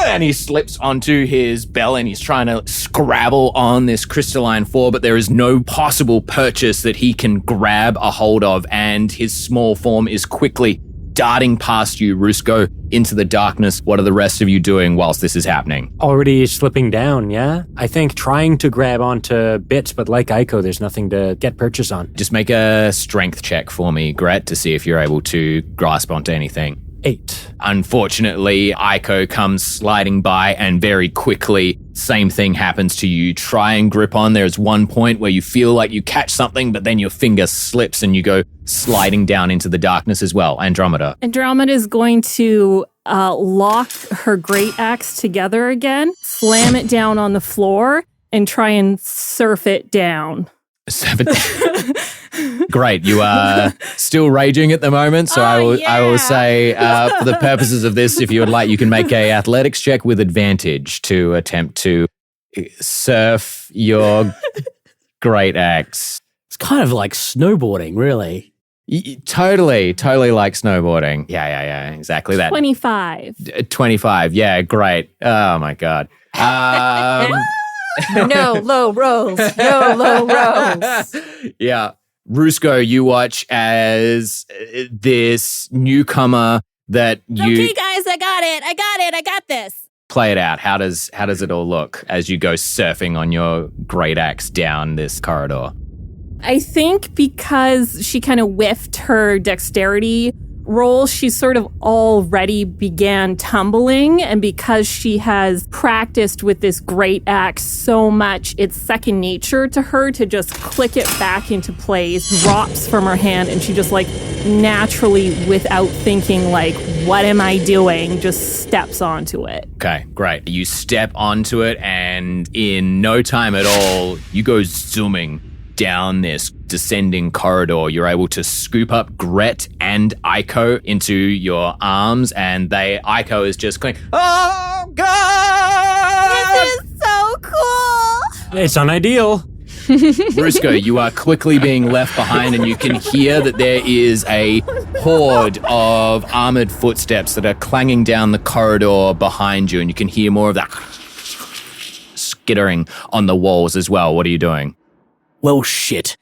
And he slips onto his bell and he's trying to scrabble on this crystalline floor, but there is no possible purchase that he can grab a hold of, and his small form is quickly darting past you, Rusco, into the darkness. What are the rest of you doing whilst this is happening? Already slipping down, yeah? I think trying to grab onto bits, but like Aiko, there's nothing to get purchase on. Just make a strength check for me, Gret, to see if you're able to grasp onto anything. 8. Unfortunately, Aiko comes sliding by and very quickly, same thing happens to you. Try and grip on. There's one point where you feel like you catch something, but then your finger slips and you go sliding down into the darkness as well. Andromeda. Andromeda is going to lock her great axe together again, slam it down on the floor, and try and surf it down. 7. Great. You are still raging at the moment, so I will say, for the purposes of this, if you would like, you can make a athletics check with advantage to attempt to surf your great axe. It's kind of like snowboarding, really. Totally like snowboarding. Yeah, exactly that. 25. 25. Yeah, great. Oh my god. No low rolls. No low rolls. Yeah. Rusco, you watch as this newcomer that you Okay, guys, I got this. play it out. How does it all look as you go surfing on your great axe down this corridor? I think because she kind of whiffed her dexterity roll, she sort of already began tumbling. And because she has practiced with this great axe so much, it's second nature to her to just click it back into place, drops from her hand, and she just like naturally, without thinking like, what am I doing, just steps onto it. Okay, great. You step onto it, and in no time at all, you go zooming down this descending corridor. You're able to scoop up Gret and Aiko into your arms, and Aiko is just going, "Oh, God! This is so cool. It's unideal. Rusco, you are quickly being left behind, and you can hear that there is a horde of armored footsteps that are clanging down the corridor behind you, and you can hear more of that skittering on the walls as well. What are you doing? Well, shit.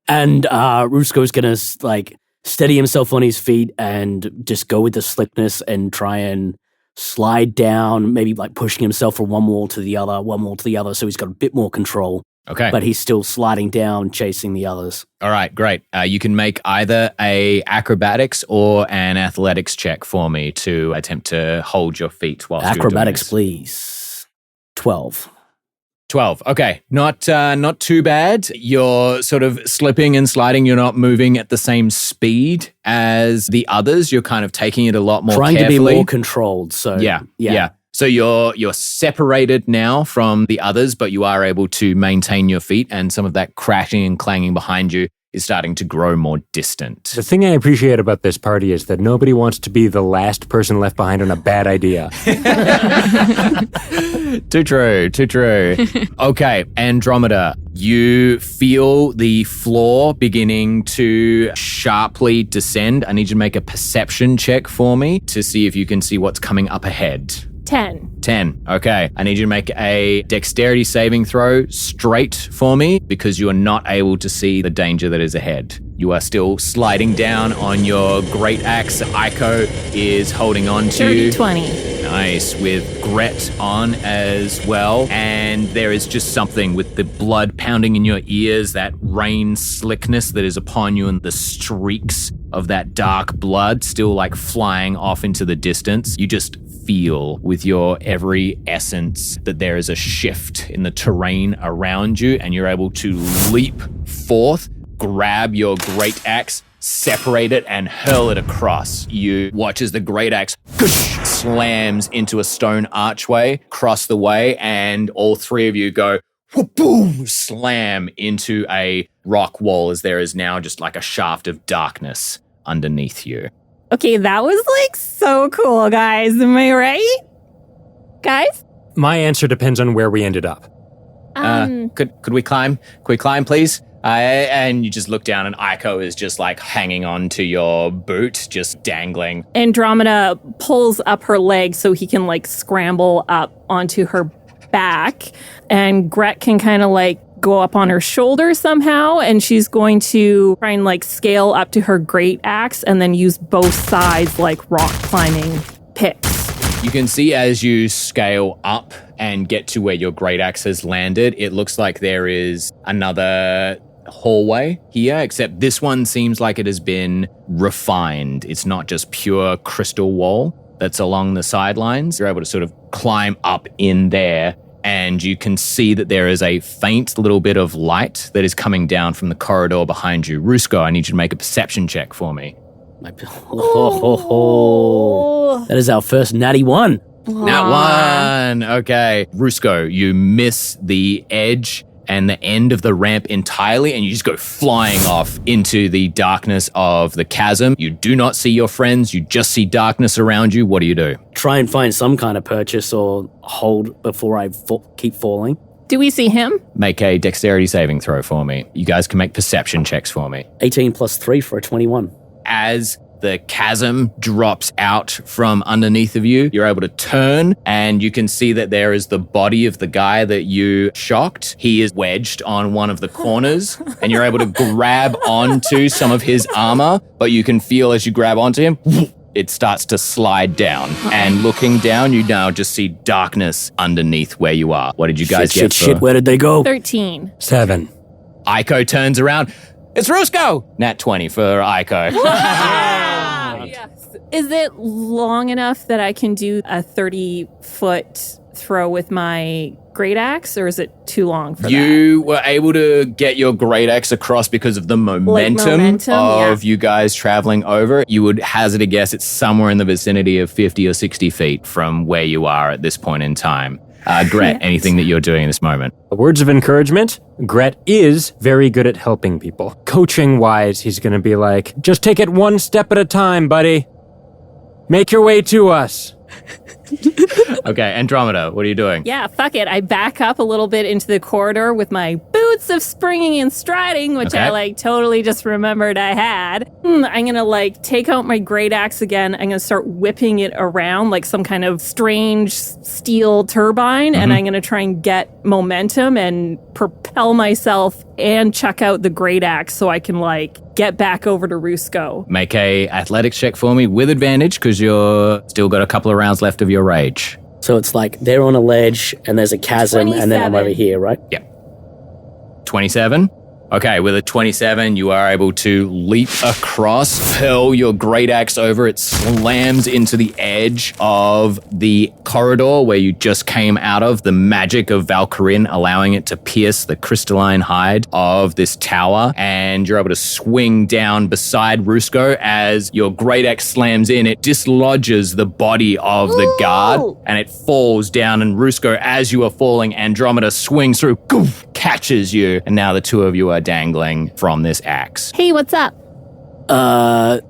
And Rusco's gonna steady himself on his feet and just go with the slickness and try and slide down, maybe like pushing himself from one wall to the other, so he's got a bit more control. Okay. But he's still sliding down, chasing the others. All right, great. You can make either a acrobatics or an athletics check for me to attempt to hold your feet whilst you're doing Acrobatics, this. please. 12. 12. Okay, not too bad. You're sort of slipping and sliding. You're not moving at the same speed as the others. You're kind of taking it a lot more Trying carefully. to be more controlled. So Yeah. So you're separated now from the others, but you are able to maintain your feet, and some of that crashing and clanging behind you is starting to grow more distant. The thing I appreciate about this party is that nobody wants to be the last person left behind on a bad idea. Too true. Okay, Andromeda, you feel the floor beginning to sharply descend. I need you to make a perception check for me to see if you can see what's coming up ahead. 10. Okay. I need you to make a dexterity saving throw straight for me because you are not able to see the danger that is ahead. You are still sliding down on your great axe. Aiko is holding on to you. 30-20. Nice. With Gret on as well. And there is just something with the blood pounding in your ears, that rain slickness that is upon you, and the streaks of that dark blood still like flying off into the distance. You just feel with your every essence that there is a shift in the terrain around you, and you're able to leap forth, grab your great axe, separate it, and hurl it across. You watch as the great axe slams into a stone archway across the way, and all three of you go boom, slam into a rock wall as there is now just like a shaft of darkness underneath you. Okay, that was like so cool, guys. Am I right? Guys? My answer depends on where we ended up. Could we climb? Could we climb, please? And you just look down, and Aiko is just like hanging on to your boot, just dangling. Andromeda pulls up her leg so he can like scramble up onto her back, and Gret can kind of like go up on her shoulder somehow, and she's going to try and like scale up to her great axe and then use both sides like rock climbing picks. You can see as you scale up and get to where your great axe has landed, it looks like there is another hallway here, except this one seems like it has been refined. It's not just pure crystal wall that's along the sidelines. You're able to sort of climb up in there, and you can see that there is a faint little bit of light that is coming down from the corridor behind you. Rusco, I need you to make a perception check for me. That is our first natty one. Nat 1. Okay. Rusco, you miss the edge and the end of the ramp entirely, and you just go flying off into the darkness of the chasm. You do not see your friends. You just see darkness around you. What do you do? Try and find some kind of purchase or hold before I keep falling. Do we see him? Make a dexterity saving throw for me. You guys can make perception checks for me. 18 plus 3 for a 21. As the chasm drops out from underneath of you. You're able to turn and you can see that there is the body of the guy that you shocked. He is wedged on one of the corners and you're able to grab onto some of his armor, but you can feel as you grab onto him, it starts to slide down. And looking down, you now just see darkness underneath where you are. What did you guys get? Shit, where did they go? 13. 7. Aiko turns around. It's Rusco! Nat 20 for Aiko. Yes. Is it long enough that I can do a 30-foot throw with my great axe, or is it too long for that? You were able to get your great axe across because of the momentum of you guys traveling over. You would hazard a guess it's somewhere in the vicinity of 50 or 60 feet from where you are at this point in time. Gret, anything that you're doing in this moment? Words of encouragement. Gret is very good at helping people. Coaching-wise, he's going to be like, just take it one step at a time, buddy. Make your way to us. Okay, Andromeda, what are you doing? Yeah, fuck it. I back up a little bit into the corridor with my boots of springing and striding, which I totally just remembered I had. I'm gonna take out my great axe again. I'm gonna start whipping it around like some kind of strange steel turbine, and I'm gonna try and get momentum and propel myself and chuck out the great axe so I can get back over to Rusco. Make a athletics check for me with advantage because you're still got a couple of rounds left of your rage. So it's like they're on a ledge and there's a chasm 27. and then I'm over here, right? Yep. 27? Okay, with a 27, you are able to leap across, hurl your great axe over. It slams into the edge of the corridor where you just came out of, the magic of Valkyrin allowing it to pierce the crystalline hide of this tower. And you're able to swing down beside Rusco as your great axe slams in. It dislodges the body of the guard and it falls down. And Rusco, as you are falling, Andromeda swings through, goof, catches you. And now the two of you are dangling from this axe. Hey, what's up?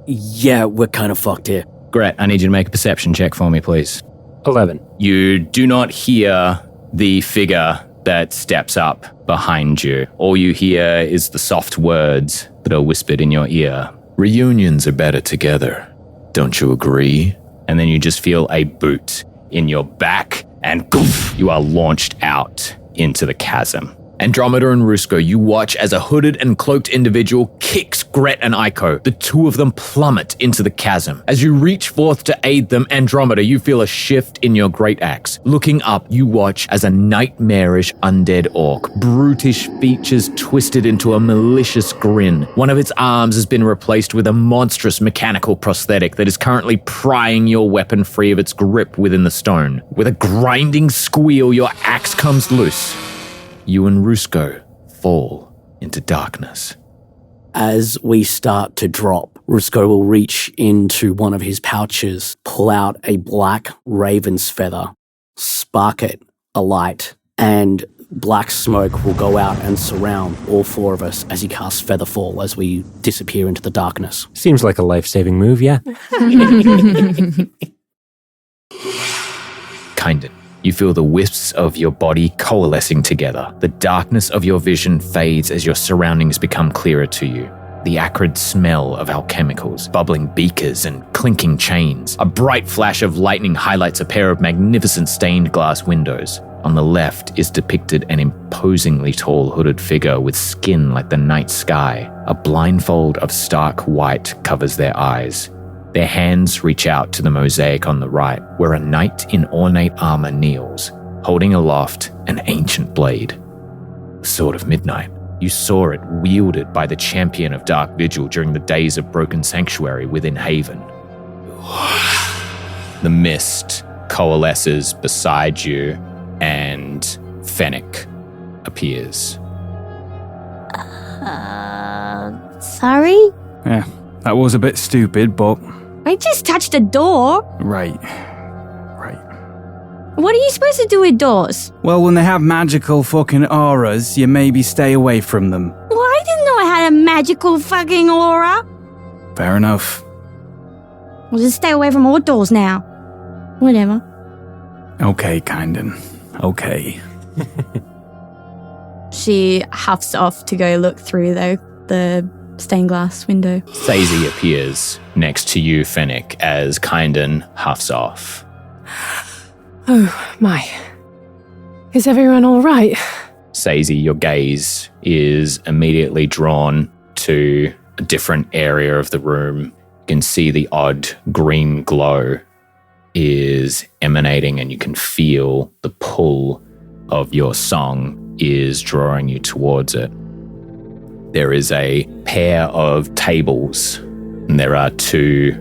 Yeah, we're kind of fucked here. Gret, I need you to make a perception check for me, please. 11. You do not hear the figure that steps up behind you. All you hear is the soft words that are whispered in your ear. Reunions are better together. Don't you agree? And then you just feel a boot in your back and goof, you are launched out into the chasm. Andromeda and Rusco, you watch as a hooded and cloaked individual kicks Gret and Aiko. The two of them plummet into the chasm. As you reach forth to aid them, Andromeda, you feel a shift in your great axe. Looking up, you watch as a nightmarish undead orc, brutish features twisted into a malicious grin. One of its arms has been replaced with a monstrous mechanical prosthetic that is currently prying your weapon free of its grip within the stone. With a grinding squeal, your axe comes loose. You and Rusco fall into darkness. As we start to drop, Rusco will reach into one of his pouches, pull out a black raven's feather, spark it alight, and black smoke will go out and surround all four of us as he casts Featherfall as we disappear into the darkness. Seems like a life-saving move, yeah? Kynden. You feel the wisps of your body coalescing together. The darkness of your vision fades as your surroundings become clearer to you. The acrid smell of alchemicals, bubbling beakers and clinking chains. A bright flash of lightning highlights a pair of magnificent stained glass windows. On the left is depicted an imposingly tall hooded figure with skin like the night sky. A blindfold of stark white covers their eyes. Their hands reach out to the mosaic on the right, where a knight in ornate armor kneels, holding aloft an ancient blade. The Sword of Midnight. You saw it wielded by the champion of Dark Vigil during the days of Broken Sanctuary within Haven. The mist coalesces beside you, and Fennec appears. Sorry? Yeah, that was a bit stupid, but... I just touched a door. Right. What are you supposed to do with doors? Well, when they have magical fucking auras, you maybe stay away from them. Well, I didn't know I had a magical fucking aura. Fair enough. We'll just stay away from all doors now. Whatever. Okay, Kynden. Okay. She huffs off to go look through the stained glass window. Sazey appears next to you, Fennec, as Kynden huffs off. Oh, my. Is everyone all right? Sazey, your gaze is immediately drawn to a different area of the room. You can see the odd green glow is emanating, and you can feel the pull of your song is drawing you towards it. There is a pair of tables, and there are two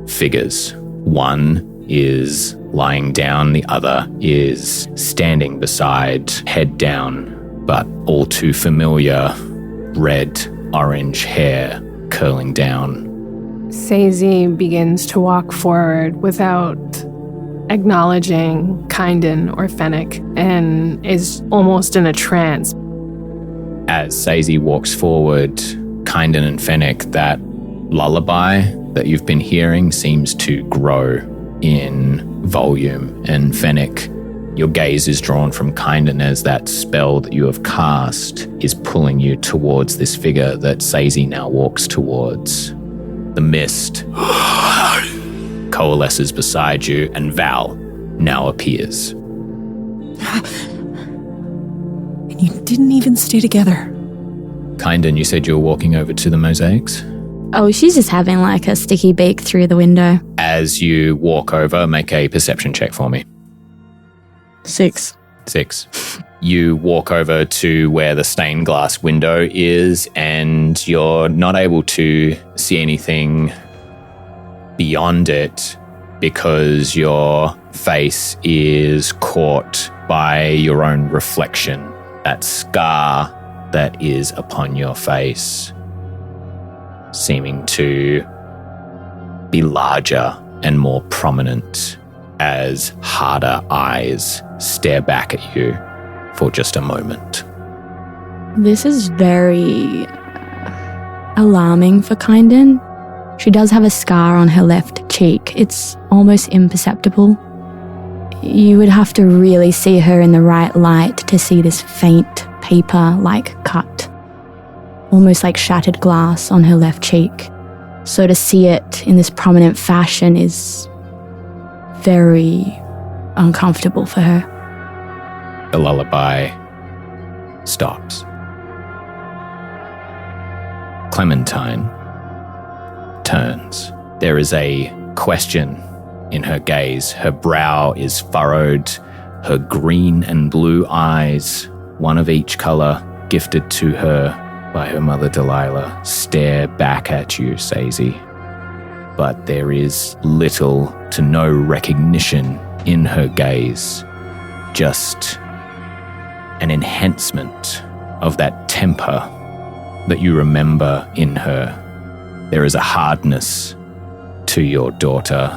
figures. One is lying down, the other is standing beside, head down, but all too familiar red-orange hair curling down. Sazey begins to walk forward without acknowledging Kynden or Fennec and is almost in a trance. As Sazey walks forward, Kynden and Fennec, that lullaby that you've been hearing seems to grow in volume. And Fennec, your gaze is drawn from Kynden as that spell that you have cast is pulling you towards this figure that Sazey now walks towards. The mist coalesces beside you, and Val now appears. And you didn't even stay together. Kynden, you said you were walking over to the mosaics? Oh, she's just having like a sticky beak through the window. As you walk over, make a perception check for me. 6. 6. You walk over to where the stained glass window is, and you're not able to see anything beyond it because your face is caught by your own reflection, that scar that is upon your face, seeming to be larger and more prominent as harder eyes stare back at you for just a moment. This is very alarming for Kynden. She does have a scar on her left cheek. It's almost imperceptible. You would have to really see her in the right light to see this faint paper-like cut, almost like shattered glass on her left cheek. So to see it in this prominent fashion is very uncomfortable for her. The lullaby stops. Clementine turns. There is a question in her gaze. Her brow is furrowed. Her green and blue eyes, one of each color, gifted to her by her mother Delilah, stare back at you, Sazey. But there is little to no recognition in her gaze. Just an enhancement of that temper that you remember in her. There is a hardness to your daughter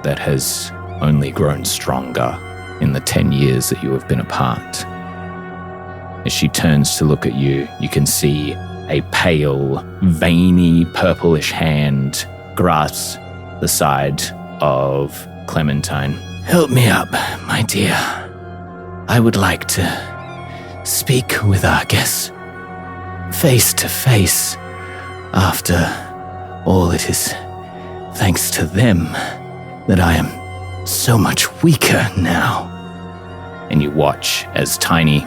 that has only grown stronger in the 10 years that you have been apart. As she turns to look at you, you can see a pale, veiny, purplish hand grasps the side of Clementine. Help me up, my dear. I would like to speak with our guests face to face. After all, it is thanks to them that I am so much weaker now. And you watch as tiny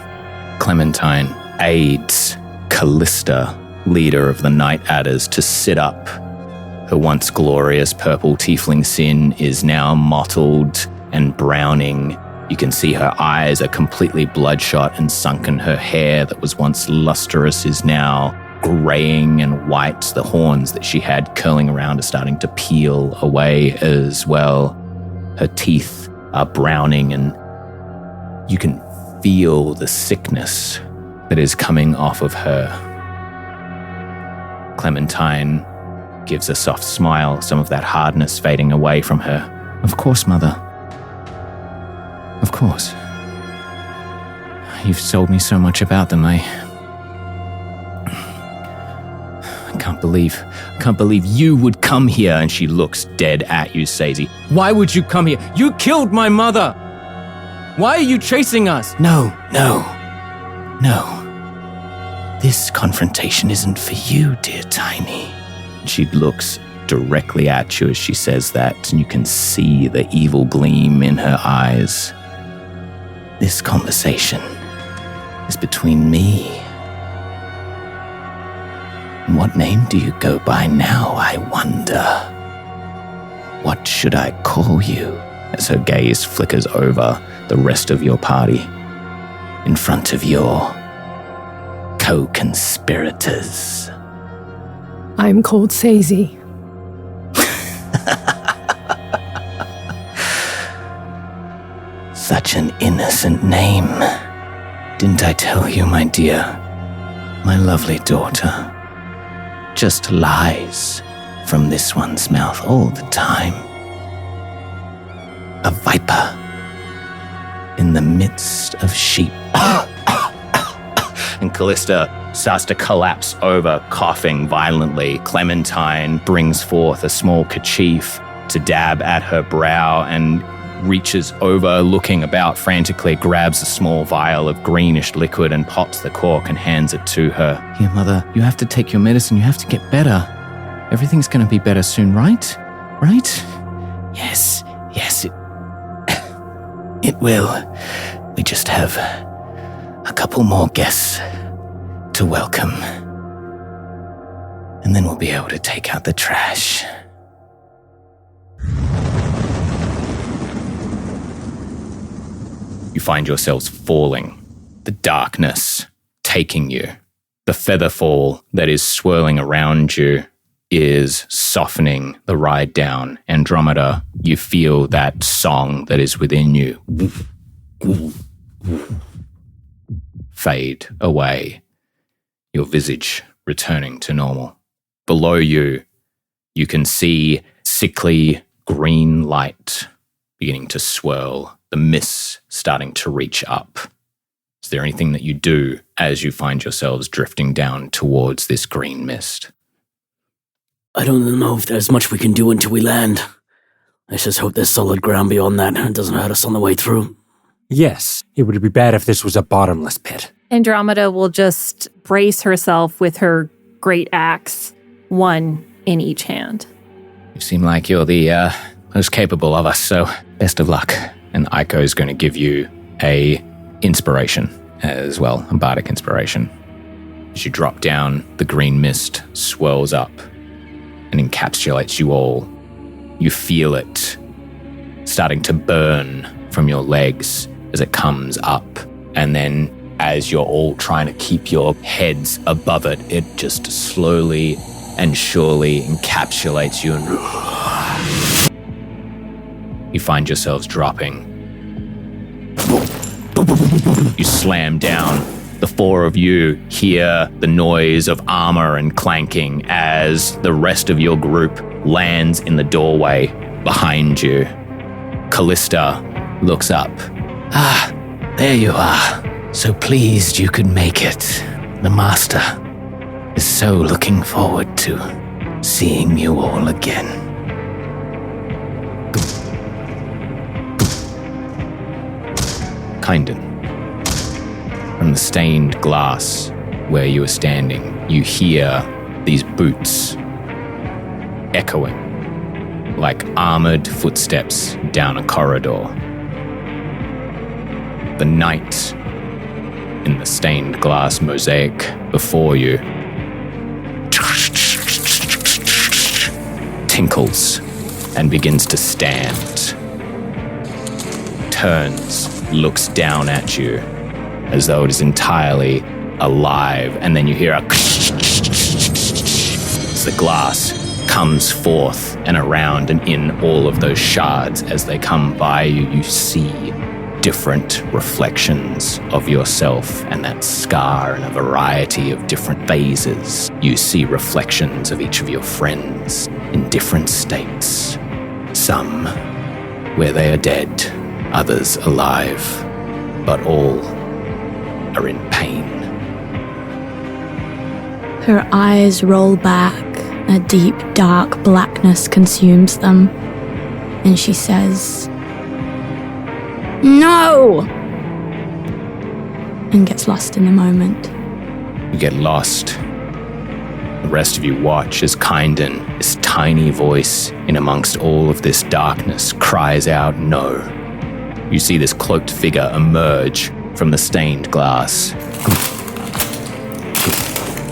Clementine aids Callista, leader of the Night Adders, to sit up. Her once glorious purple tiefling sin is now mottled and browning. You can see her eyes are completely bloodshot and sunken. Her hair that was once lustrous is now graying and white. The horns that she had curling around are starting to peel away as well. Her teeth are browning, and you can feel the sickness that is coming off of her. Clementine gives a soft smile, some of that hardness fading away from her. Of course, Mother. Of course. You've told me so much about them. I can't believe you would come here. And she looks dead at you, Sazey. Why would you come here? You killed my mother. Why are you chasing us? No. This confrontation isn't for you, dear Tiny. She looks directly at you as she says that, and you can see the evil gleam in her eyes. This conversation is between me. And what name do you go by now, I wonder? What should I call you? As her gaze flickers over the rest of your party, in front of your co-conspirators. I'm called Sazey. Such an innocent name. Didn't I tell you, my dear? My lovely daughter. Just lies from this one's mouth all the time. A viper in the midst of sheep. And Callista starts to collapse over, coughing violently. Clementine brings forth a small kerchief to dab at her brow and reaches over, looking about frantically, grabs a small vial of greenish liquid and pops the cork and hands it to her. Here, Mother, you have to take your medicine. You have to get better. Everything's going to be better soon, right? Right? Yes, it will. We just have a couple more guests to welcome. And then we'll be able to take out the trash. You find yourselves falling, the darkness taking you. The featherfall that is swirling around you is softening the ride down. Andromeda, you feel that song that is within you fade away, your visage returning to normal. Below you, you can see sickly green light beginning to swirl, the mist starting to reach up. Is there anything that you do as you find yourselves drifting down towards this green mist? I don't know if there's much we can do until we land. Let's just hope there's solid ground beyond that and it doesn't hurt us on the way through. Yes, it would be bad if this was a bottomless pit. Andromeda will just brace herself with her great axe, one in each hand. You seem like you're the most capable of us, so best of luck. And Aiko is going to give you a inspiration as well, a bardic inspiration. As you drop down, the green mist swirls up and encapsulates you all. You feel it starting to burn from your legs as it comes up. And then as you're all trying to keep your heads above it, it just slowly and surely encapsulates you and you find yourselves dropping. You slam down. The four of you hear the noise of armor and clanking as the rest of your group lands in the doorway behind you. Callista looks up. Ah, there you are. So pleased you could make it. The Master is so looking forward to seeing you all again. Kynden. From the stained glass where you are standing, you hear these boots echoing like armored footsteps down a corridor. The night in the stained glass mosaic before you tinkles and begins to stand. Turns, looks down at you as though it is entirely alive, and then you hear a as the glass comes forth and around and in all of those shards. As they come by you, you see different reflections of yourself and that scar in a variety of different phases. You see reflections of each of your friends in different states. Some where they are dead, others alive, but all are in pain. Her eyes roll back, a deep, dark blackness consumes them, and she says, "No!" and gets lost in the moment. You get lost. The rest of you watch as Kynden, this tiny voice in amongst all of this darkness, cries out no. You see this cloaked figure emerge from the stained glass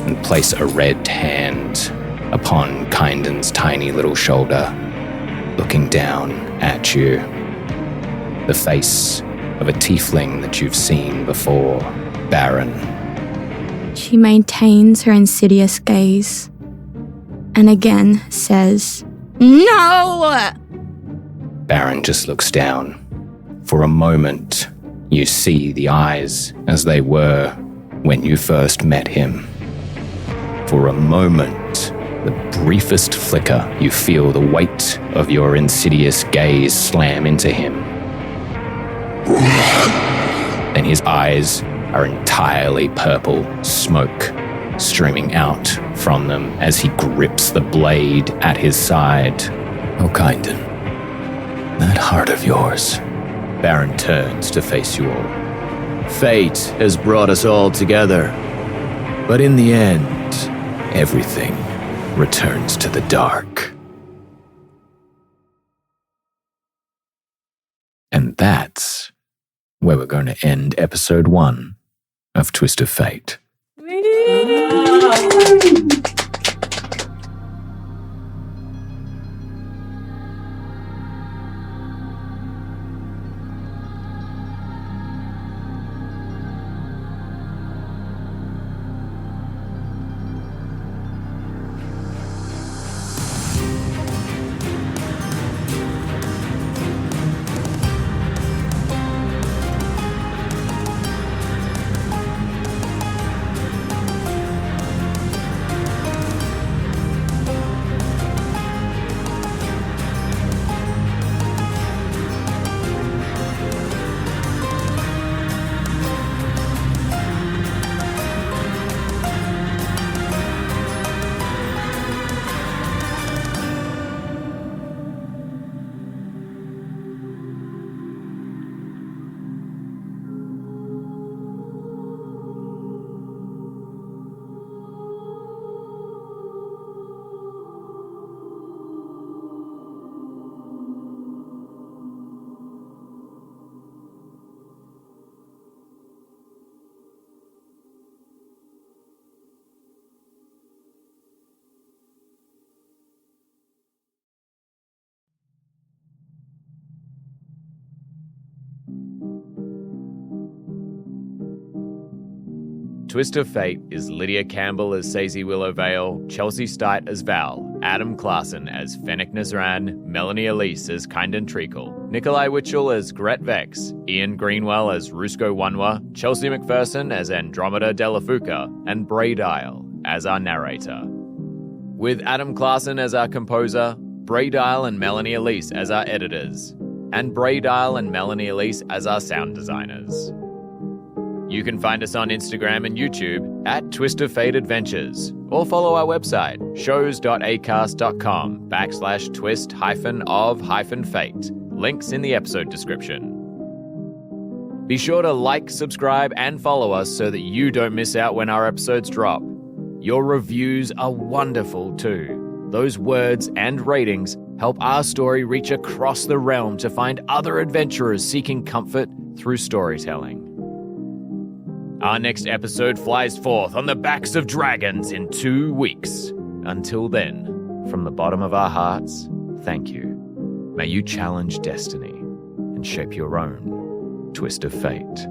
and place a red hand upon Kynden's tiny little shoulder, looking down at you. The face of a tiefling that you've seen before, Baron. She maintains her insidious gaze and again says, "No!" Baron just looks down. For a moment, you see the eyes as they were when you first met him. For a moment, the briefest flicker, you feel the weight of your insidious gaze slam into him. Then his eyes are entirely purple, smoke streaming out from them as he grips the blade at his side. Oh, Kynden, that heart of yours. Baron turns to face you all. Fate has brought us all together, but in the end, everything returns to the dark. And that's where we're going to end episode 1 of Twist of Fate. Twist of Fate is Lydia Campbell as Sazey Willowvale, Chelsey Styut as Val, Adam Klassen as Fennec Nazran, Melanie Ellyce as Kynden Treacle, Nikolai Witschl as Gret Vex, Ian Greenwell as Rusco Wanwa, Chelsey McPherson as Andromeda de la Phouka, and Braye as our narrator. With Adam Klassen as our composer, Braye and Melanie Ellyce as our editors, and Braye and Melanie Ellyce as our sound designers. You can find us on Instagram and YouTube at Twist of Fate Adventures, or follow our website, shows.acast.com/twist-of-fate. Links in the episode description. Be sure to like, subscribe, and follow us so that you don't miss out when our episodes drop. Your reviews are wonderful too. Those words and ratings help our story reach across the realm to find other adventurers seeking comfort through storytelling. Our next episode flies forth on the backs of dragons in 2 weeks. Until then, from the bottom of our hearts, thank you. May you challenge destiny and shape your own twist of fate.